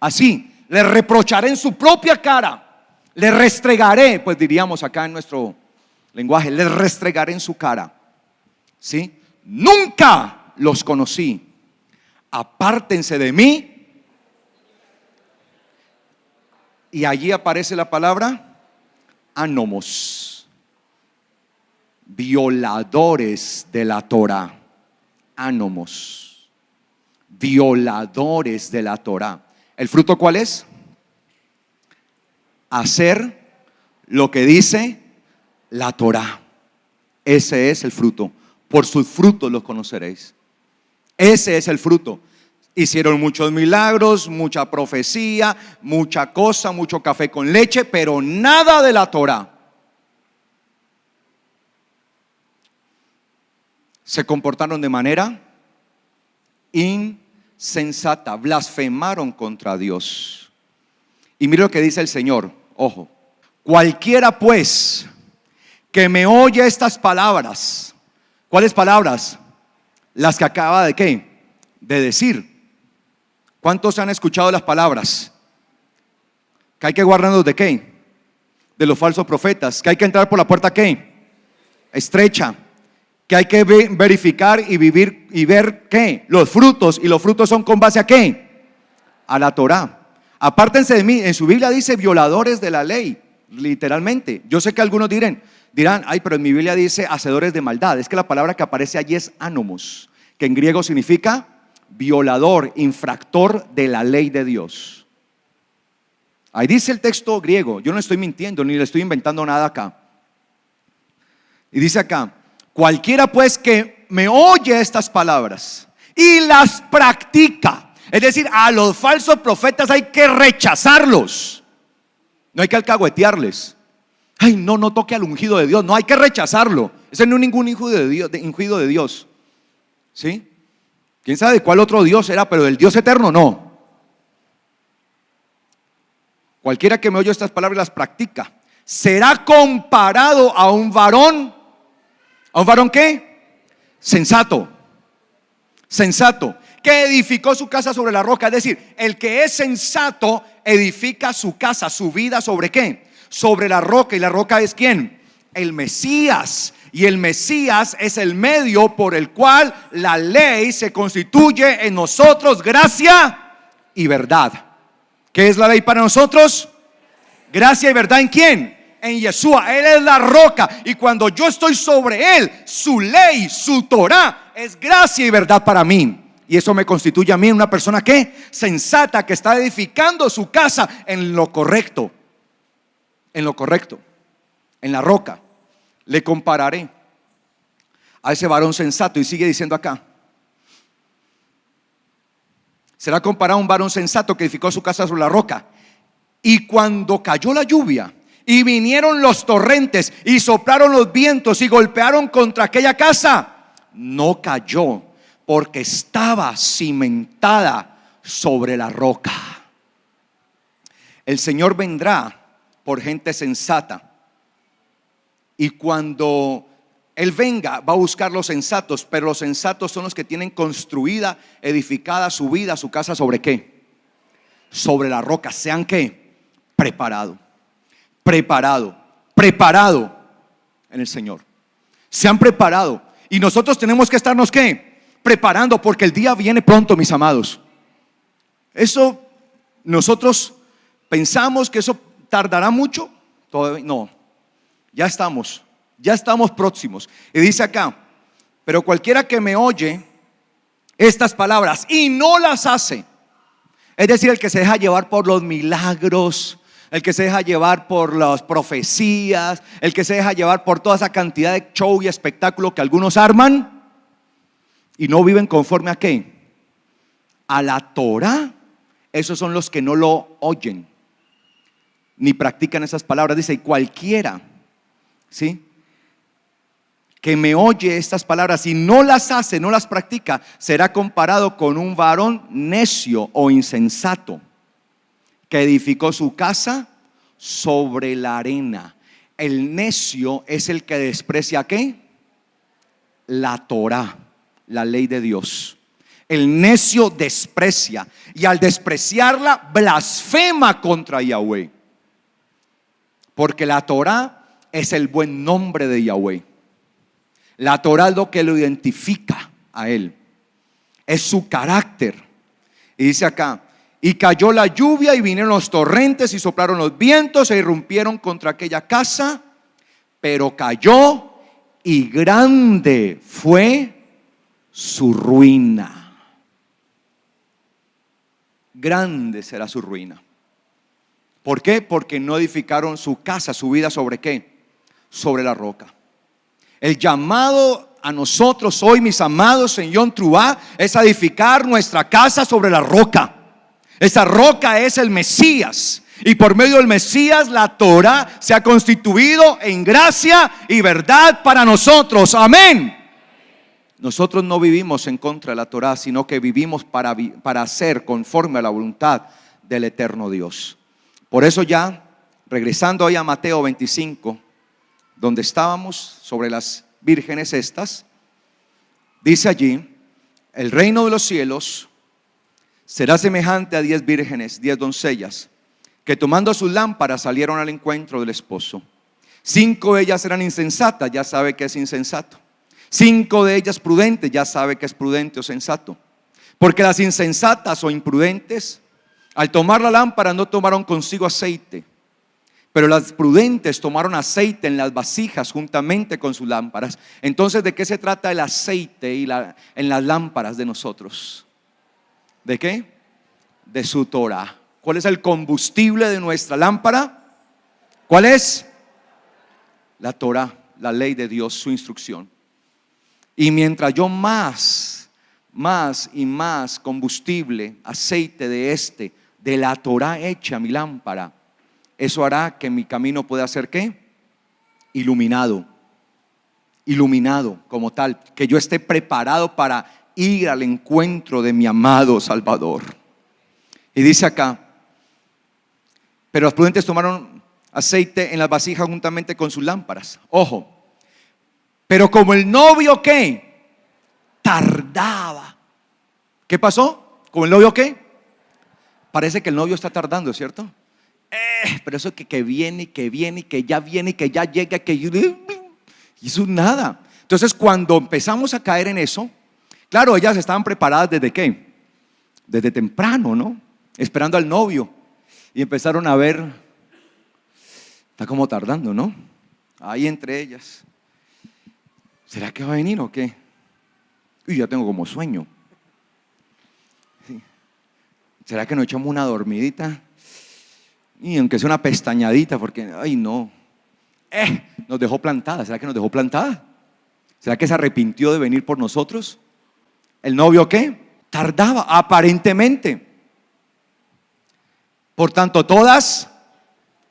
Así, le reprocharé en su propia cara. Le restregaré, pues diríamos acá en nuestro lenguaje, le restregaré en su cara. ¿Sí? Nunca los conocí. Apártense de mí. Y allí aparece la palabra ánomos, violadores de la Torah. Ánomos, violadores de la Torah. ¿El fruto cuál es? Hacer lo que dice la Torah. Ese es el fruto. Por sus frutos los conoceréis. Ese es el fruto. Hicieron muchos milagros, mucha profecía, mucha cosa, mucho café con leche, pero nada de la Torah. Se comportaron de manera insensata, blasfemaron contra Dios. Y mire lo que dice el Señor, ojo: cualquiera pues que me oye estas palabras. ¿Cuáles palabras? Las que acaba de ¿qué? De decir. ¿Cuántos han escuchado las palabras? Que hay que guardarnos de ¿qué? De los falsos profetas. Que hay que entrar por la puerta ¿qué? Estrecha. Que hay que verificar y vivir y ver ¿qué? Los frutos. Y los frutos son con base a ¿qué? A la Torah. Apártense de mí. En su Biblia dice violadores de la ley, literalmente. Yo sé que algunos dirán: ay, pero en mi Biblia dice hacedores de maldad. Es que la palabra que aparece allí es anomos, que en griego significa violador, infractor de la ley de Dios. Ahí dice el texto griego. Yo no estoy mintiendo ni le estoy inventando nada acá. Y dice acá: cualquiera pues que me oye estas palabras y las practica. Es decir, a los falsos profetas hay que rechazarlos. No hay que alcahuetearles. Ay, no toque al ungido de Dios. No, hay que rechazarlo. Ese no es ningún ungido de Dios. ¿Sí? ¿Quién sabe de cuál otro Dios era? Pero del Dios eterno no. Cualquiera que me oye estas palabras y las practica será comparado a un varón. ¿A un varón qué? Sensato. Sensato, que edificó su casa sobre la roca. Es decir, el que es sensato edifica su casa, su vida ¿sobre qué? Sobre la roca. ¿Y la roca es quién? El Mesías. Y el Mesías es el medio por el cual la ley se constituye en nosotros, gracia y verdad. ¿Qué es la ley para nosotros? Gracia y verdad. ¿En quién? En Yeshua. Él es la roca. Y cuando yo estoy sobre él, su ley, su Torah es gracia y verdad para mí. Y eso me constituye a mí una persona que sensata, que está edificando su casa en lo correcto. En lo correcto, en la roca. Le compararé a ese varón sensato. Y sigue diciendo acá: será comparado a un varón sensato que edificó su casa sobre la roca. Y cuando cayó la lluvia y vinieron los torrentes y soplaron los vientos y golpearon contra aquella casa, no cayó, porque estaba cimentada sobre la roca. El Señor vendrá por gente sensata. Y cuando Él venga, va a buscar los sensatos. Pero los sensatos son los que tienen construida, edificada su vida, su casa ¿sobre qué? Sobre la roca. Sean ¿qué? Preparado en el Señor. Se han preparado. Y nosotros tenemos que estarnos ¿qué? Preparando, porque el día viene pronto, mis amados. Eso nosotros pensamos que eso tardará mucho. Todavía no. Ya estamos Ya estamos próximos. Y dice acá, pero cualquiera que me oye estas palabras y no las hace, es decir, el que se deja llevar por los milagros, el que se deja llevar por las profecías, el que se deja llevar por toda esa cantidad de show y espectáculo que algunos arman y no viven conforme a ¿qué? A la Torá. Esos son los que no lo oyen ni practican esas palabras. Dice, y cualquiera, ¿sí?, que me oye estas palabras y no las hace, no las practica, será comparado con un varón necio o insensato que edificó su casa sobre la arena. El necio es el que desprecia ¿qué? La Torá, la ley de Dios. El necio desprecia, y al despreciarla blasfema contra Yahweh, porque la Torá es el buen nombre de Yahweh. La Torá es lo que lo identifica a él, es su carácter. Y dice acá, y cayó la lluvia y vinieron los torrentes y soplaron los vientos e irrumpieron contra aquella casa, pero cayó y grande fue su ruina. Grande será su ruina. ¿Por qué? Porque no edificaron su casa, su vida ¿sobre qué? Sobre la roca. El llamado a nosotros hoy, mis amados, en Yom Teruah, es edificar nuestra casa sobre la roca. Esa roca es el Mesías, y por medio del Mesías la Torah se ha constituido en gracia y verdad para nosotros. Amén. Nosotros no vivimos en contra de la Torah, sino que vivimos para hacer conforme a la voluntad del eterno Dios. Por eso, ya regresando hoy a Mateo 25, donde estábamos, sobre las vírgenes estas, dice allí, el reino de los cielos será semejante a 10 vírgenes, 10 doncellas, que tomando sus lámparas salieron al encuentro del esposo. 5 de ellas eran insensatas, ya sabe que es insensato. 5 de ellas prudentes, ya sabe que es prudente o sensato. Porque las insensatas o imprudentes, al tomar la lámpara, no tomaron consigo aceite, pero las prudentes tomaron aceite en las vasijas juntamente con sus lámparas. Entonces, ¿de qué se trata el aceite en las lámparas de nosotros? ¿De qué? De su Torah. ¿Cuál es el combustible de nuestra lámpara? ¿Cuál es? La Torah, la ley de Dios, su instrucción. Y mientras yo más y más combustible, aceite de la Torah eche a mi lámpara, eso hará que mi camino pueda ser ¿qué? Iluminado como tal, que yo esté preparado para ir al encuentro de mi amado Salvador. Y dice acá, pero los prudentes tomaron aceite en las vasijas juntamente con sus lámparas. Ojo, pero como el novio ¿qué? Tardaba. ¿Qué pasó? ¿Como el novio qué? Parece que el novio está tardando, ¿cierto? Pero eso que viene, que viene, que ya viene, que ya llega, y eso nada. Entonces, cuando empezamos a caer en eso, claro, ellas estaban preparadas desde ¿qué? Desde temprano, ¿no? Esperando al novio. Y empezaron a ver, está como tardando, ¿no? Ahí entre ellas. ¿Será que va a venir o qué? Uy, ya tengo como sueño. Sí. ¿Será que nos echamos una dormidita? Y aunque sea una pestañadita, porque, ay no, nos dejó plantada. ¿Será que nos dejó plantada? ¿Será que se arrepintió de venir por nosotros? ¿El novio qué? Tardaba, aparentemente. Por tanto, todas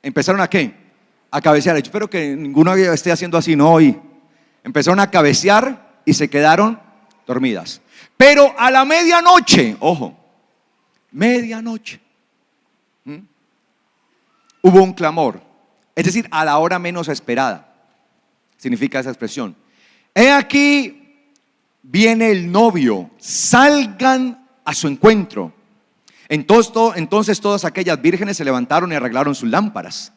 empezaron a ¿qué? A cabecear. Yo espero que ninguno esté haciendo así, no hoy. Empezaron a cabecear y se quedaron dormidas. Pero a la medianoche, ojo, medianoche, hubo un clamor, es decir, a la hora menos esperada, significa esa expresión. He aquí, viene el novio, salgan a su encuentro. Entonces todas aquellas vírgenes se levantaron y arreglaron sus lámparas.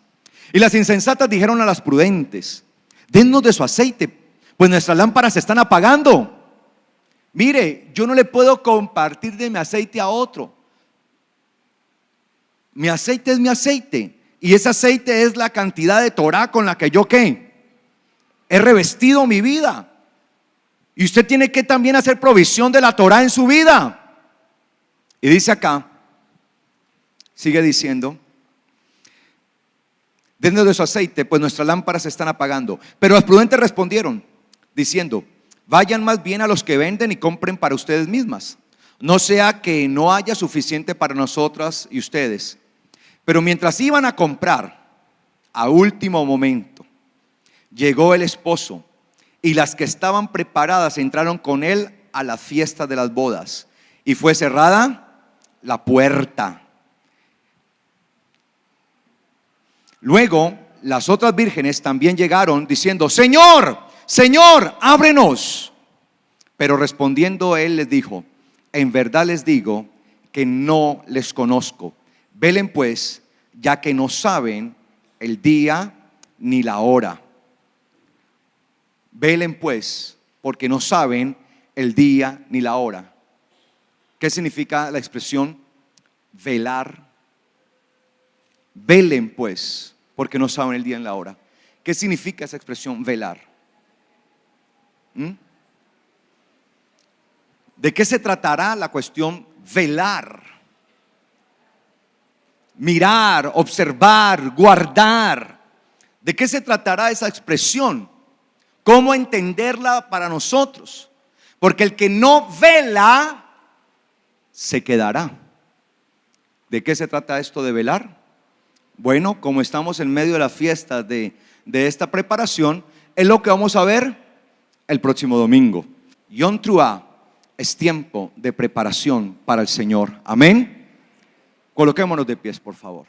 Y las insensatas dijeron a las prudentes, dennos de su aceite, pues nuestras lámparas se están apagando. Mire, yo no le puedo compartir de mi aceite a otro. Mi aceite es mi aceite. Y ese aceite es la cantidad de Torah con la que yo ¿qué? he revestido mi vida. Y usted tiene que también hacer provisión de la Torah en su vida. Y dice acá, sigue diciendo: dennos de su aceite, pues nuestras lámparas se están apagando. Pero los prudentes respondieron, diciendo: vayan más bien a los que venden y compren para ustedes mismas, no sea que no haya suficiente para nosotras y ustedes. Pero mientras iban a comprar, a último momento, llegó el esposo, y las que estaban preparadas entraron con él a la fiesta de las bodas, y fue cerrada la puerta. Luego las otras vírgenes también llegaron diciendo: Señor, Señor, ábrenos. Pero respondiendo él les dijo: en verdad les digo que no les conozco. Velen pues, ya que no saben el día ni la hora. Velen pues, porque no saben el día ni la hora. ¿Qué significa la expresión velar? Velen pues, porque no saben el día ni la hora. ¿Qué significa esa expresión velar? ¿De qué se tratará la cuestión velar? Mirar, observar, guardar. ¿De qué se tratará esa expresión? ¿Cómo entenderla para nosotros? Porque el que no vela se quedará. ¿De qué se trata esto de velar? Bueno, como estamos en medio de la fiesta de esta preparación, es lo que vamos a ver el próximo domingo. Yom Teruah es tiempo de preparación para el Señor. Amén. Coloquémonos de pies, por favor.